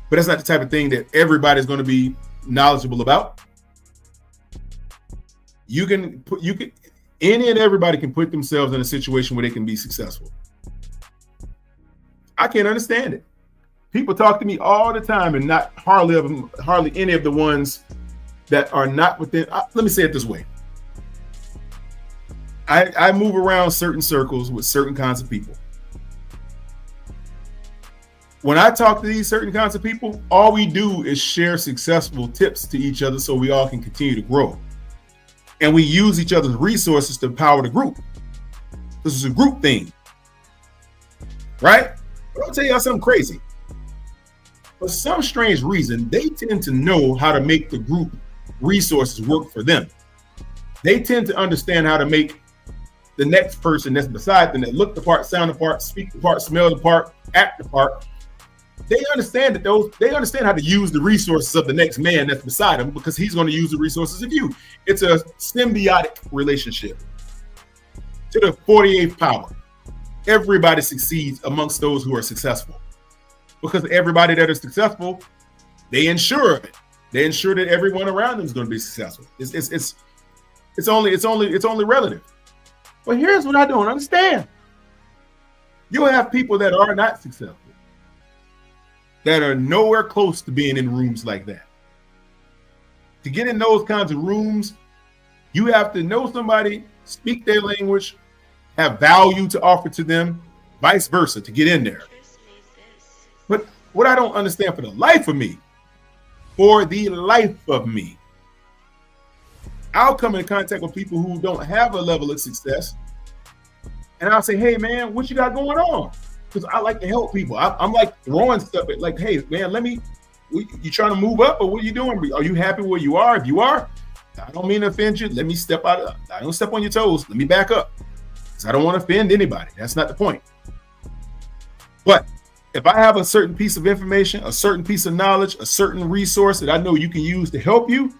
But that's not the type of thing that everybody's going to be knowledgeable about. Any and everybody can put themselves in a situation where they can be successful. I can't understand it. People talk to me all the time, and not hardly any of the ones that are not within. Let me say it this way. I move around certain circles with certain kinds of people. When I talk to these certain kinds of people, all we do is share successful tips to each other so we all can continue to grow. And we use each other's resources to empower the group. This is a group thing, right? But I'll tell y'all something crazy. For some strange reason, they tend to know how to make the group resources work for them. They tend to understand how to make the next person that's beside them, that look the part, sound the part, speak the part, smell the part, act the part. They understand they understand how to use the resources of the next man that's beside them, because he's going to use the resources of you. It's a symbiotic relationship. To the 48th power, everybody succeeds amongst those who are successful, because everybody that is successful, they ensure it. They ensure that everyone around them is going to be successful. It's only relative. But here's what I don't understand. You'll have people that are not successful, that are nowhere close to being in rooms like that. To get in those kinds of rooms, you have to know somebody, speak their language, have value to offer to them, vice versa, to get in there. But what I don't understand for the life of me, I'll come in contact with people who don't have a level of success, and I'll say, hey man, what you got going on? Because I like to help people. I'm like throwing stuff at, like, hey man, you trying to move up, or what are you doing? Are you happy where you are? If you are, I don't mean to offend you. Let me step out. I don't step on your toes. Let me back up, because I don't want to offend anybody. That's not the point. But if I have a certain piece of information, a certain piece of knowledge, a certain resource that I know you can use to help you,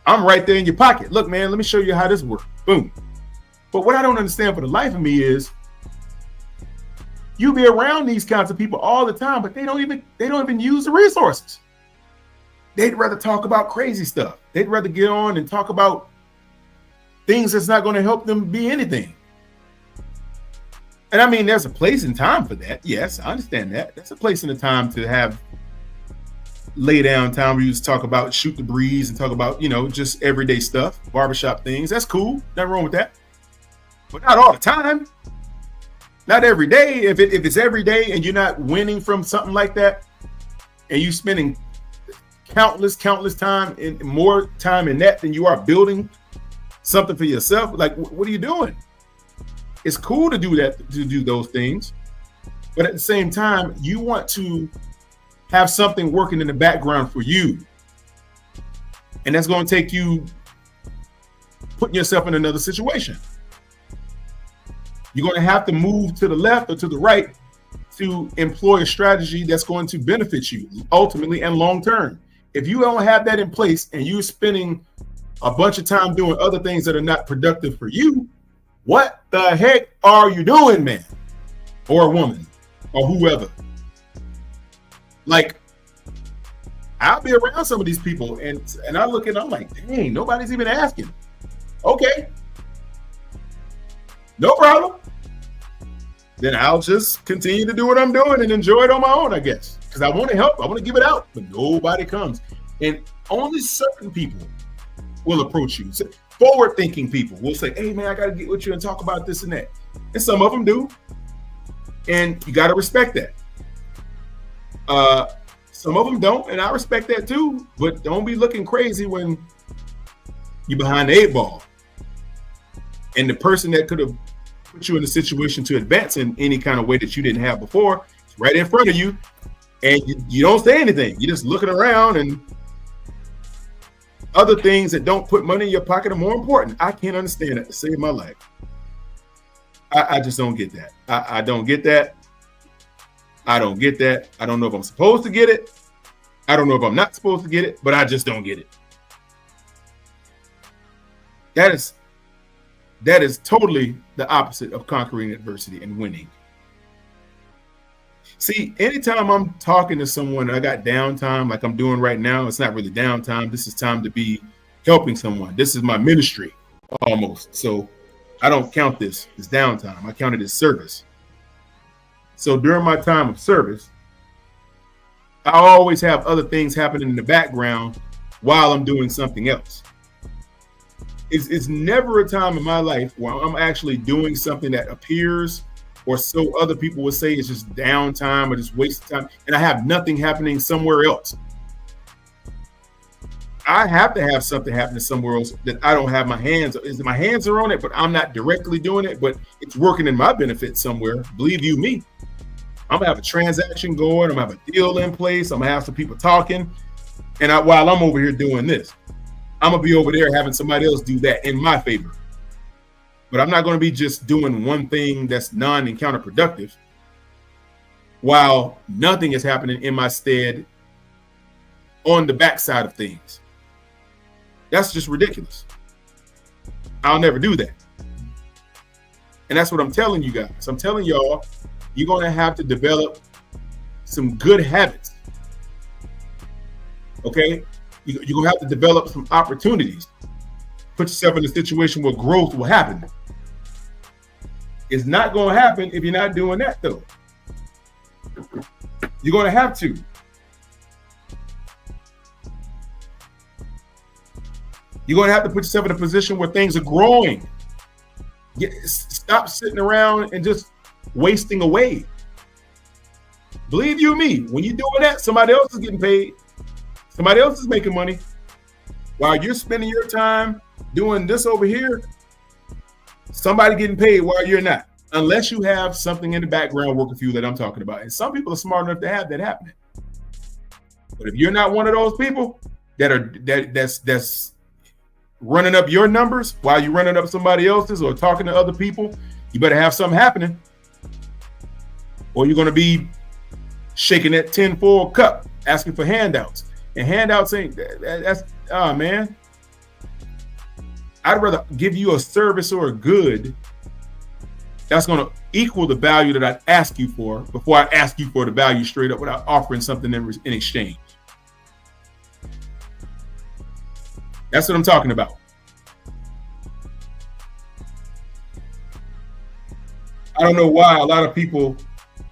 I'm right there in your pocket. Look, man, let me show you how this works. Boom. But what I don't understand for the life of me is, you be around these kinds of people all the time, but they don't even use the resources. They'd rather talk about crazy stuff. They'd rather get on and talk about things that's not going to help them be anything. And I mean, there's a place and time for that. Yes, I understand that. There's a place and a time to have lay down time where you just talk about, shoot the breeze and talk about, just everyday stuff, barbershop things. That's cool. Nothing wrong with that. But not all the time. Not every day. If it's every day and you're not winning from something like that, and you spending countless time and more time in that than you are building something for yourself, like, what are you doing? It's cool to do that, to do those things, but at the same time, you want to have something working in the background for you, and that's going to take you putting yourself in another situation. You're going to have to move to the left or to the right to employ a strategy that's going to benefit you ultimately and long term. If you don't have that in place and you're spending a bunch of time doing other things that are not productive for you, what the heck are you doing, man? Or woman, or whoever? Like, I'll be around some of these people and I look at, I'm like, dang, nobody's even asking. Okay. No problem. Then I'll just continue to do what I'm doing and enjoy it on my own, I guess. Because I want to help. I want to give it out, but nobody comes. And only certain people will approach you. So forward-thinking people will say, hey, man, I got to get with you and talk about this and that. And some of them do. And you got to respect that. Some of them don't, and I respect that too. But don't be looking crazy when you're behind the 8 ball. And the person that could have put you in a situation to advance in any kind of way that you didn't have before, it's right in front of you, and you don't say anything. You're just looking around, and other things that don't put money in your pocket are more important. I can't understand that to save my life. I just don't get that. I don't get that. I don't get that. I don't know if I'm supposed to get it. I don't know if I'm not supposed to get it, but I just don't get it. That is totally the opposite of conquering adversity and winning. See, anytime I'm talking to someone, I got downtime like I'm doing right now. It's not really downtime. This is time to be helping someone. This is my ministry almost. So I don't count this as downtime. I count it as service. So during my time of service, I always have other things happening in the background while I'm doing something else. It's never a time in my life where I'm actually doing something that appears or so other people would say it's just downtime or just waste of time, and I have nothing happening somewhere else. I have to have something happening somewhere else that I don't have my hands. My hands are on it, but I'm not directly doing it, but it's working in my benefit somewhere. Believe you me. I'm gonna have a transaction going, I'm gonna have a deal in place, I'm gonna have some people talking. And while I'm over here doing this, I'm gonna be over there having somebody else do that in my favor. But I'm not gonna be just doing one thing that's non and counterproductive while nothing is happening in my stead on the backside of things. That's just ridiculous. I'll never do that. And that's what I'm telling you guys. I'm telling y'all, you're going to have to develop some good habits. Okay? You're going to have to develop some opportunities. Put yourself in a situation where growth will happen. It's not going to happen if you're not doing that, though. You're going to have to. You're going to have to put yourself in a position where things are growing. Stop sitting around and just wasting away. Believe you me, when you're doing that, somebody else is getting paid. Somebody else is making money. While you're spending your time doing this over here, somebody getting paid while you're not. Unless you have something in the background working for you that I'm talking about. And some people are smart enough to have that happening. But if you're not one of those people that's running up your numbers while you're running up somebody else's or talking to other people, you better have something happening. Or you're going to be shaking that tin-foil cup, asking for handouts. And handouts ain't, that's, oh man. I'd rather give you a service or a good that's going to equal the value that I ask you for before I ask you for the value straight up without offering something in exchange. That's what I'm talking about. I don't know why a lot of people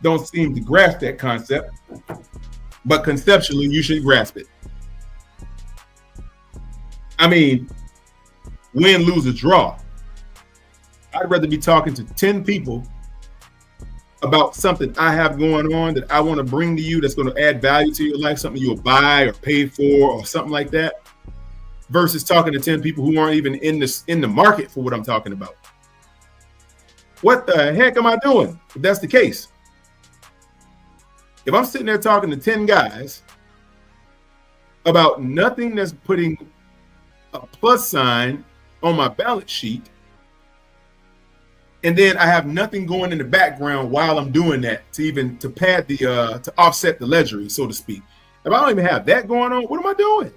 don't seem to grasp that concept, but conceptually, you should grasp it. I mean, win, lose, or draw. I'd rather be talking to 10 people about something I have going on that I want to bring to you that's going to add value to your life, something you'll buy or pay for or something like that, versus talking to 10 people who aren't even in the market for what I'm talking about. What the heck am I doing if that's the case? If I'm sitting there talking to 10 guys about nothing that's putting a plus sign on my balance sheet, and then I have nothing going in the background while I'm doing that to pad the to offset the ledger, so to speak. If I don't even have that going on, what am I doing?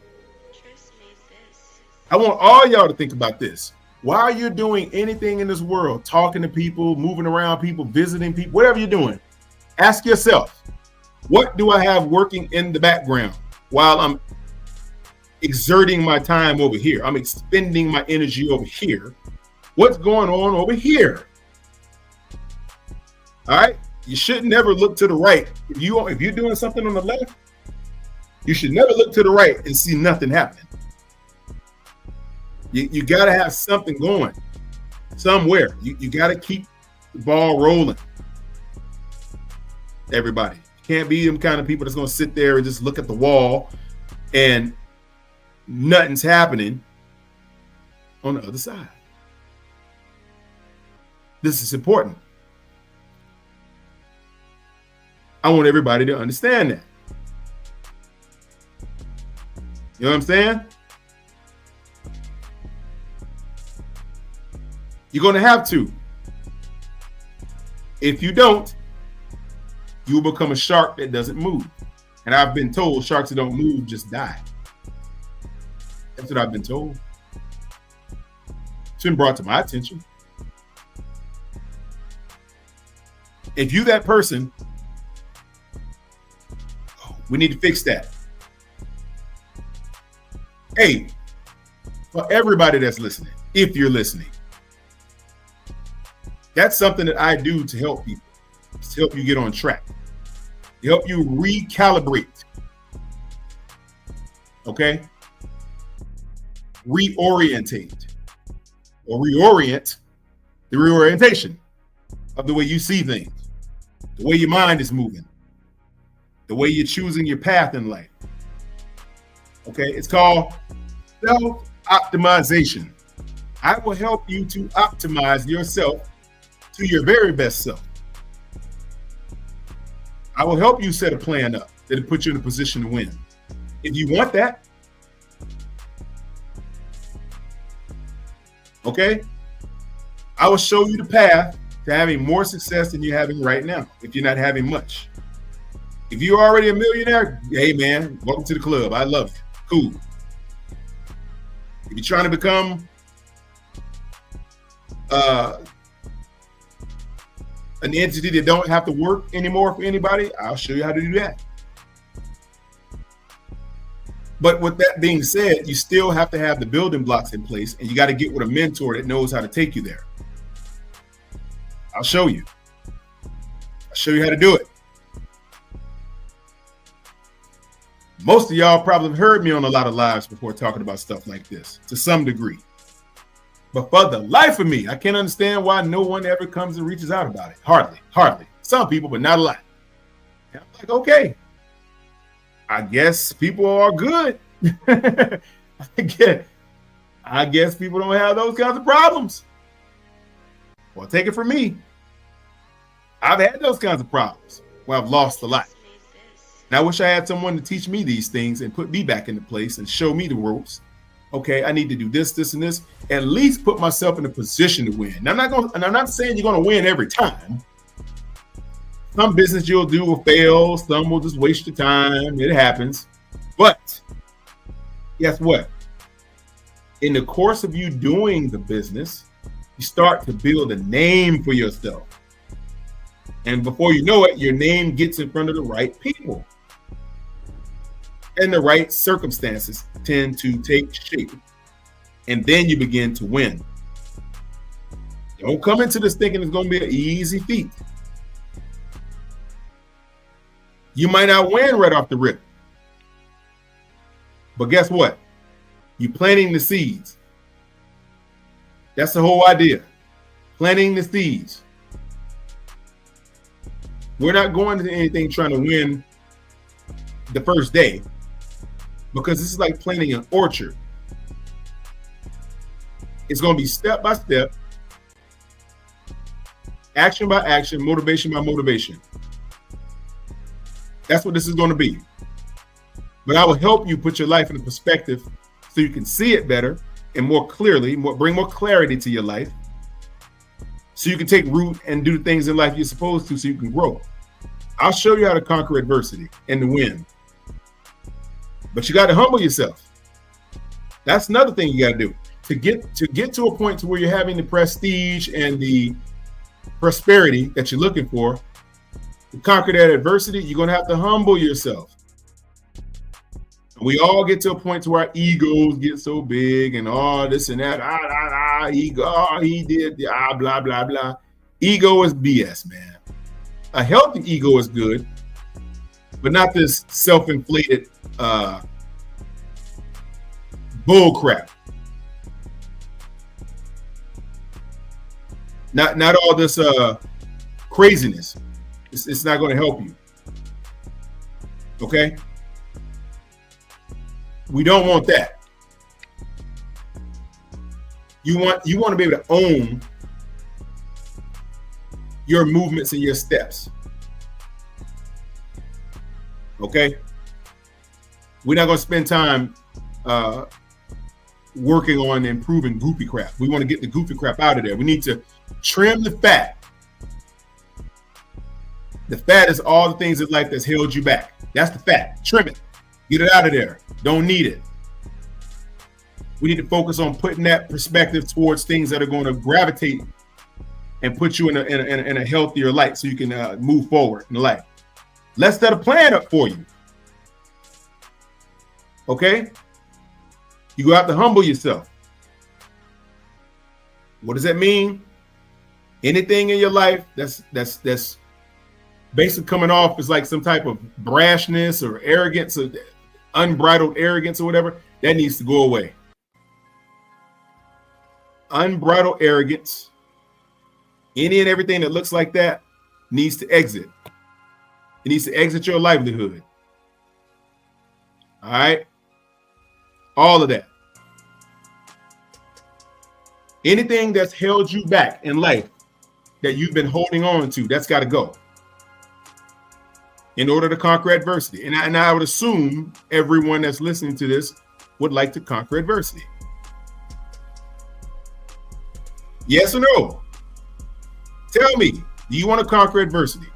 I want all y'all to think about this. While you're doing anything in this world, talking to people, moving around people, visiting people, whatever you're doing, ask yourself, what do I have working in the background while I'm exerting my time over here? I'm expending my energy over here. What's going on over here? All right. You should never look to the right. If you're doing something on the left, you should never look to the right and see nothing happening. You got to have something going somewhere. You got to keep the ball rolling. Everybody. You can't be them kind of people that's going to sit there and just look at the wall and nothing's happening on the other side. This is important. I want everybody to understand that. You know what I'm saying? You're going to have to. If you don't, you will become a shark that doesn't move. And I've been told sharks that don't move just die. That's what I've been told. It's been brought to my attention. If you that person, we need to fix that. Hey, for everybody that's listening, if you're listening, that's something that I do to help people, to help you get on track, to help you recalibrate. Okay? Reorientate. or reorient the reorientation of the way you see things, the way your mind is moving, the way you're choosing your path in life. Okay, it's called self-optimization. I will help you to optimize yourself to your very best self. I will help you set a plan up that'll put you in a position to win. If you want that, okay, I will show you the path to having more success than you're having right now if you're not having much. If you're already a millionaire, hey man, welcome to the club. I love you. Cool. If you're trying to become an entity that don't have to work anymore for anybody, I'll show you how to do that. But with that being said, you still have to have the building blocks in place, and you got to get with a mentor that knows how to take you there. I'll show you. I'll show you how to do it. Most of y'all probably have heard me on a lot of lives before talking about stuff like this to some degree. But for the life of me, I can't understand why no one ever comes and reaches out about it. Hardly. Some people, but not a lot. And I'm like, okay, I guess people are good. I guess people don't have those kinds of problems. Well, take it from me. I've had those kinds of problems where I've lost a lot. Now, I wish I had someone to teach me these things and put me back into place and show me the ropes. Okay, I need to do this, this, and this. At least put myself in a position to win. Now, I'm not saying you're going to win every time. Some business you'll do will fail. Some will just waste your time. It happens. But guess what? In the course of you doing the business, you start to build a name for yourself. And before you know it, your name gets in front of the right people. And the right circumstances tend to take shape. And then you begin to win. Don't come into this thinking it's going to be an easy feat. You might not win right off the rip. But guess what? You're planting the seeds. That's the whole idea. Planting the seeds. We're not going to anything trying to win the first day, because this is like planting an orchard. It's going to be step by step, action by action, motivation by motivation. That's what this is going to be. But I will help you put your life in a perspective so you can see it better and more clearly, bring more clarity to your life, so you can take root and do the things in life you're supposed to so you can grow. I'll show you how to conquer adversity and to win. But you got to humble yourself. That's another thing you got to do. To get to a point to where you're having the prestige and the prosperity that you're looking for, to conquer that adversity, you're going to have to humble yourself. We all get to a point to where our egos get so big and all this and that. Ego, he did, blah, blah, blah. Ego is BS, man. A healthy ego is good, but not this self-inflated bull crap. Not all this craziness. It's not going to help you. Okay? We don't want that. You want to be able to own your movements and your steps. Okay? We're not going to spend time working on improving goofy crap. We want to get the goofy crap out of there. We need to trim the fat. The fat is all the things in life that's held you back. That's the fat. Trim it. Get it out of there. Don't need it. We need to focus on putting that perspective towards things that are going to gravitate and put you in a healthier light so you can move forward in life. Let's set a plan up for you. Okay? You have to humble yourself. What does that mean? Anything in your life that's basically coming off as like some type of brashness or arrogance or unbridled arrogance or whatever, that needs to go away. unbridled arrogance, any and everything that looks like that needs to exit. It needs to exit your livelihood. All right? All of that. Anything that's held you back in life that you've been holding on to, that's got to go in order to conquer adversity. And I would assume everyone that's listening to this would like to conquer adversity. Yes or no? Tell me, do you want to conquer adversity?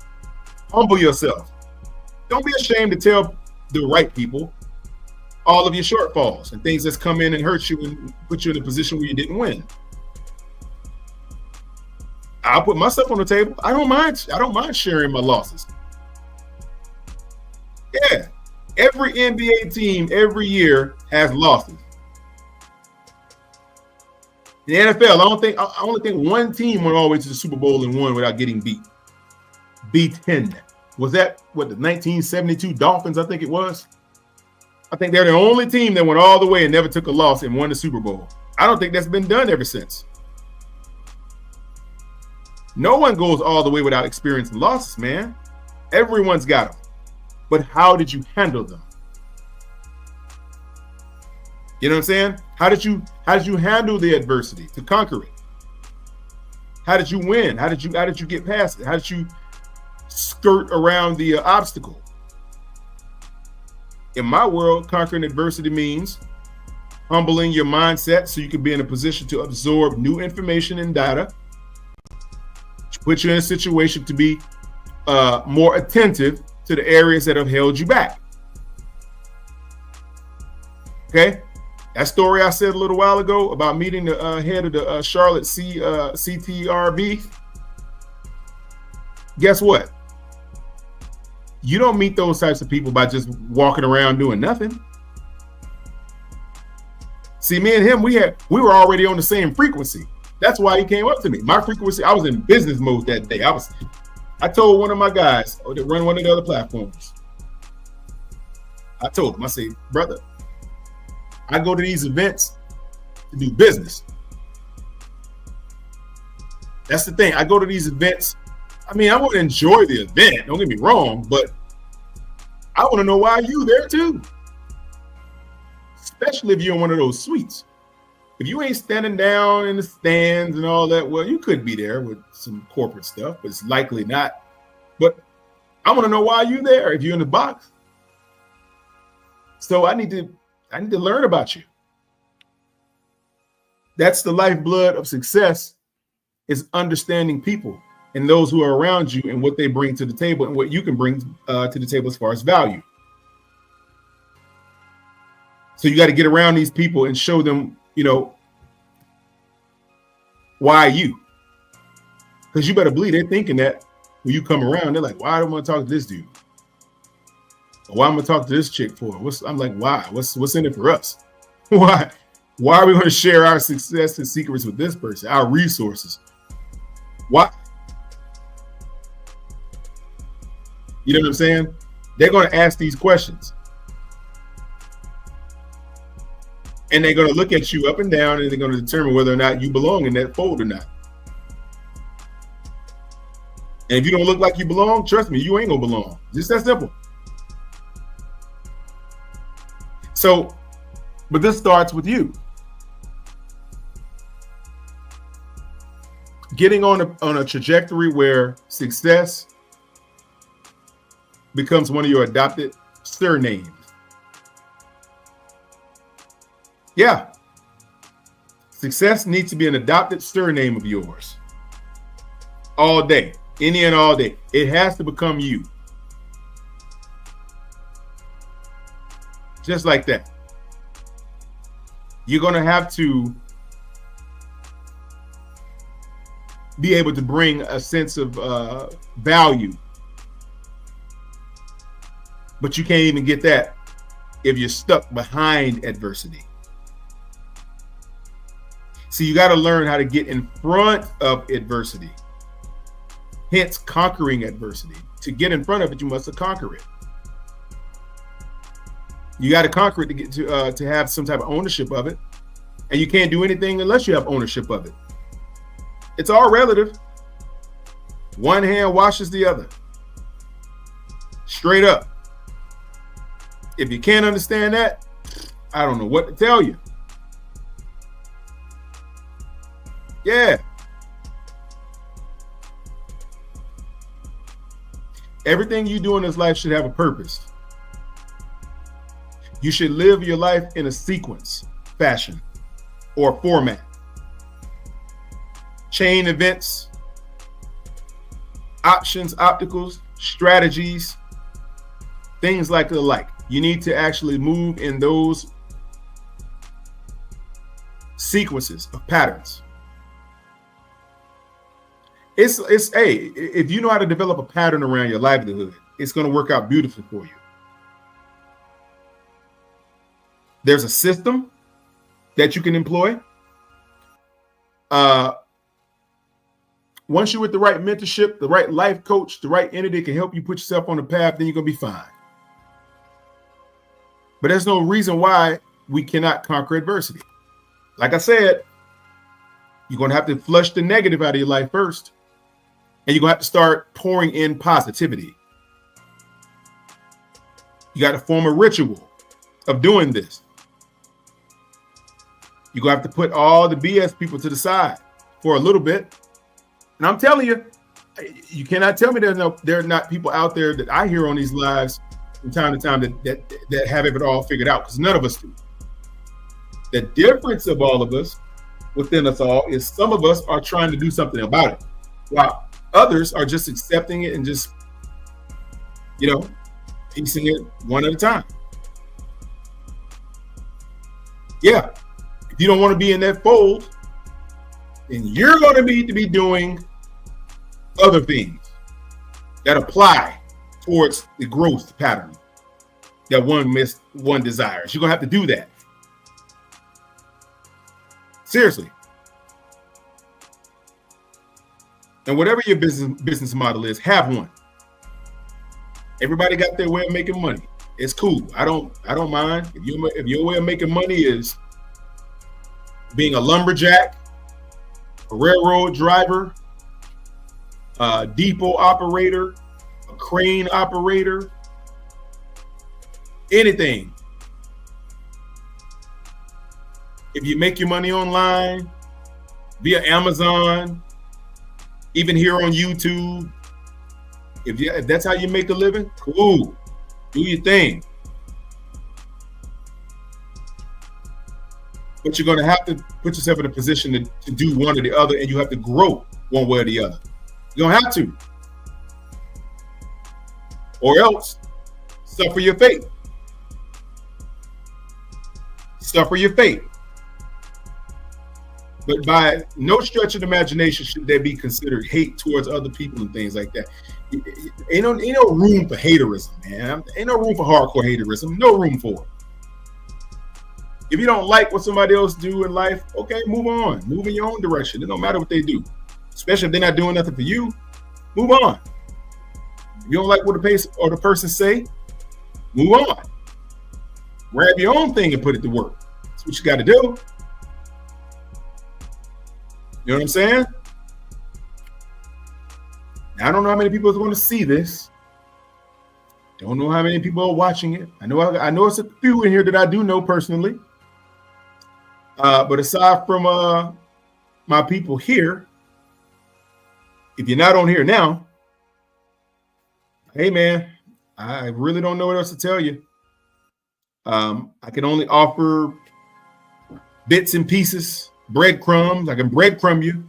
Humble yourself. Don't be ashamed to tell the right people all of your shortfalls and things that's come in and hurt you and put you in a position where you didn't win. I'll put myself on the table. I don't mind sharing my losses. Yeah. Every NBA team every year has losses. In the NFL, I only think one team went all the way to the Super Bowl and won without getting beat. Beaten. Was that what, the 1972 Dolphins, I think it was? I think they're the only team that went all the way and never took a loss and won the Super Bowl. I don't think that's been done ever since. No one goes all the way without experiencing losses, man. Everyone's got them. But how did you handle them? You know what I'm saying? How did you handle the adversity to conquer it? How did you win? How did you get past it? How did you skirt around the obstacle? In my world, conquering adversity means humbling your mindset so you can be in a position to absorb new information and data, which puts you in a situation to be more attentive to the areas that have held you back. Okay? That story I said a little while ago about meeting the head of the Charlotte CTRB. Guess what? You don't meet those types of people by just walking around doing nothing. See, me and him, we were already on the same frequency. That's why he came up to me. My frequency, I was in business mode that day. I told one of my guys that run one of the other platforms. I told him, I said, brother, I go to these events to do business. That's the thing. I go to these events. I mean, I want to enjoy the event. Don't get me wrong, but I want to know why you there too. Especially if you're in one of those suites. If you ain't standing down in the stands and all that, well, you could be there with some corporate stuff, but it's likely not. But I want to know why you're there if you're in the box. So I need to learn about you. That's the lifeblood of success, is understanding people and those who are around you and what they bring to the table and what you can bring to the table as far as value. So you got to get around these people and show them, why you? Because you better believe they're thinking that when you come around, they're like, why do I want to talk to this dude? Or why am I going to talk to this chick for? I'm like, why? What's in it for us? Why are we going to share our success and secrets with this person, our resources? Why? You know what I'm saying? They're going to ask these questions. And they're going to look at you up and down, and they're going to determine whether or not you belong in that fold or not. And if you don't look like you belong, trust me, you ain't going to belong. Just that simple. So, but this starts with you. Getting on a trajectory where success becomes one of your adopted surnames. Yeah. Success needs to be an adopted surname of yours. All day. Any and all day. It has to become you. Just like that. You're going to have to be able to bring a sense of value. But you can't even get that if you're stuck behind adversity. So you got to learn how to get in front of adversity. Hence, conquering adversity. To get in front of it, you must conquer it. You got to conquer it to get to have some type of ownership of it, And you can't do anything unless you have ownership of it. It's all relative. One hand washes the other. Straight up. If you can't understand that, I don't know what to tell you. Yeah. Everything you do in this life should have a purpose. You should live your life in a sequence fashion or format. Chain events, options, obstacles, strategies, things like the like. You need to actually move in those sequences of patterns. It's hey, if you know how to develop a pattern around your livelihood, it's going to work out beautifully for you. There's a system that you can employ. Once you're with the right mentorship, the right life coach, the right entity that can help you put yourself on the path, then you're going to be fine. But there's no reason why we cannot conquer adversity. Like I said, you're going to have to flush the negative out of your life first. And you're going to have to start pouring in positivity. You got to form a ritual of doing this. You're going to have to put all the BS people to the side for a little bit. And I'm telling you, you cannot tell me there are not people out there that I hear on these lives from time to time that have it all figured out, because none of us do. The difference of all of us, within us all, is some of us are trying to do something about it, while others are just accepting it and just, piecing it one at a time. Yeah, if you don't want to be in that fold, then you're going to need to be doing other things that apply towards the growth pattern that one desires. You're going to have to do that. Seriously. And whatever your business model is, have one. Everybody got their way of making money. It's cool. I don't mind. If your way of making money is being a lumberjack, a railroad driver, a depot operator, a crane operator, anything. If you make your money online, via Amazon, even here on YouTube, if that's how you make a living, cool. Do your thing. But you're going to have to put yourself in a position to do one or the other, and you have to grow one way or the other. You don't have to. Or else, suffer your fate. Suffer your fate. But by no stretch of the imagination should there be considered hate towards other people and things like that. Ain't no room for haterism, man. Ain't no room for hardcore haterism. No room for it. If you don't like what somebody else do in life, okay, move on. Move in your own direction. It don't matter what they do. Especially if they're not doing nothing for you, move on. If you don't like what the person say, move on. Grab your own thing and put it to work. That's what you got to do. You know what I'm saying? Now, I don't know how many people are going to see this. Don't know how many people are watching it. I know it's a few in here that I do know personally. But aside from my people here, if you're not on here now, hey man, I really don't know what else to tell you. I can only offer bits and pieces, breadcrumbs. I can breadcrumb you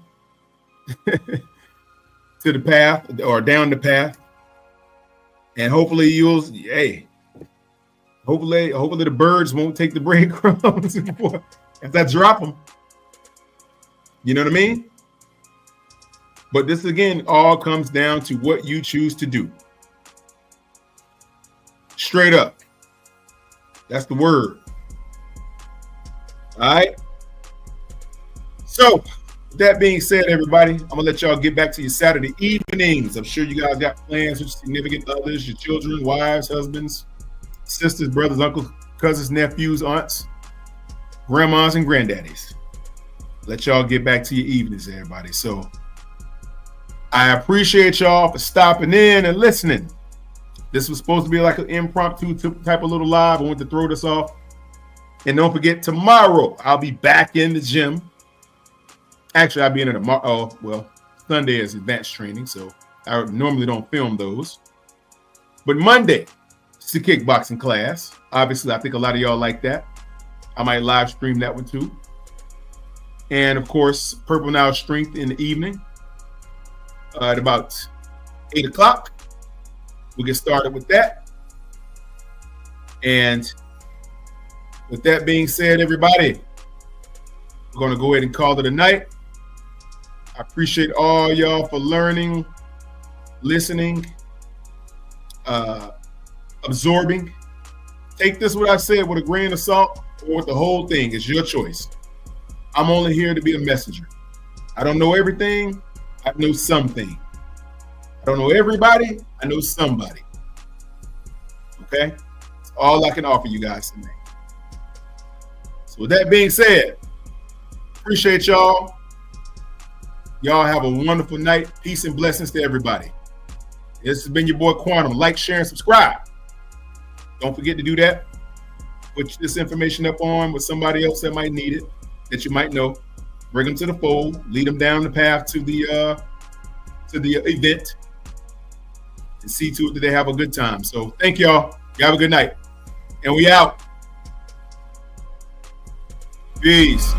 to the path or down the path, and hopefully hopefully the birds won't take the breadcrumbs if I drop them. You know what I mean? But this again all comes down to what you choose to do. Straight up. That's the word. All right. So, with that being said, everybody, I'm gonna let y'all get back to your Saturday evenings. I'm sure you guys got plans with significant others, your children, wives, husbands, sisters, brothers, uncles, cousins, nephews, aunts, grandmas and granddaddies. Let y'all get back to your evenings, everybody. So I appreciate y'all for stopping in and listening. This was supposed to be like an impromptu type of little live. I want to throw this off. And don't forget, tomorrow I'll be back in the gym. Actually, I'll be in it tomorrow. Oh, well, Sunday is advanced training, so I normally don't film those. But Monday, it's the kickboxing class. Obviously, I think a lot of y'all like that. I might live stream that one too. And of course, Purple Now Strength in the evening at about 8 o'clock. We'll get started with that. And with that being said, everybody, we're going to go ahead and call it a night. I appreciate all y'all for learning, listening, absorbing. Take this, what I said, with a grain of salt or with the whole thing. It's your choice. I'm only here to be a messenger. I don't know everything. I know something. I don't know everybody. I know somebody. Okay? That's all I can offer you guys tonight. So with that being said, appreciate y'all. Y'all have a wonderful night. Peace and blessings to everybody. This has been your boy Quantum. Like, share, and subscribe. Don't forget to do that. Put this information up on with somebody else that might need it, that you might know. Bring them to the fold. Lead them down the path to the event, and see to it that they have a good time. So thank y'all. You have a good night. And we out. Peace.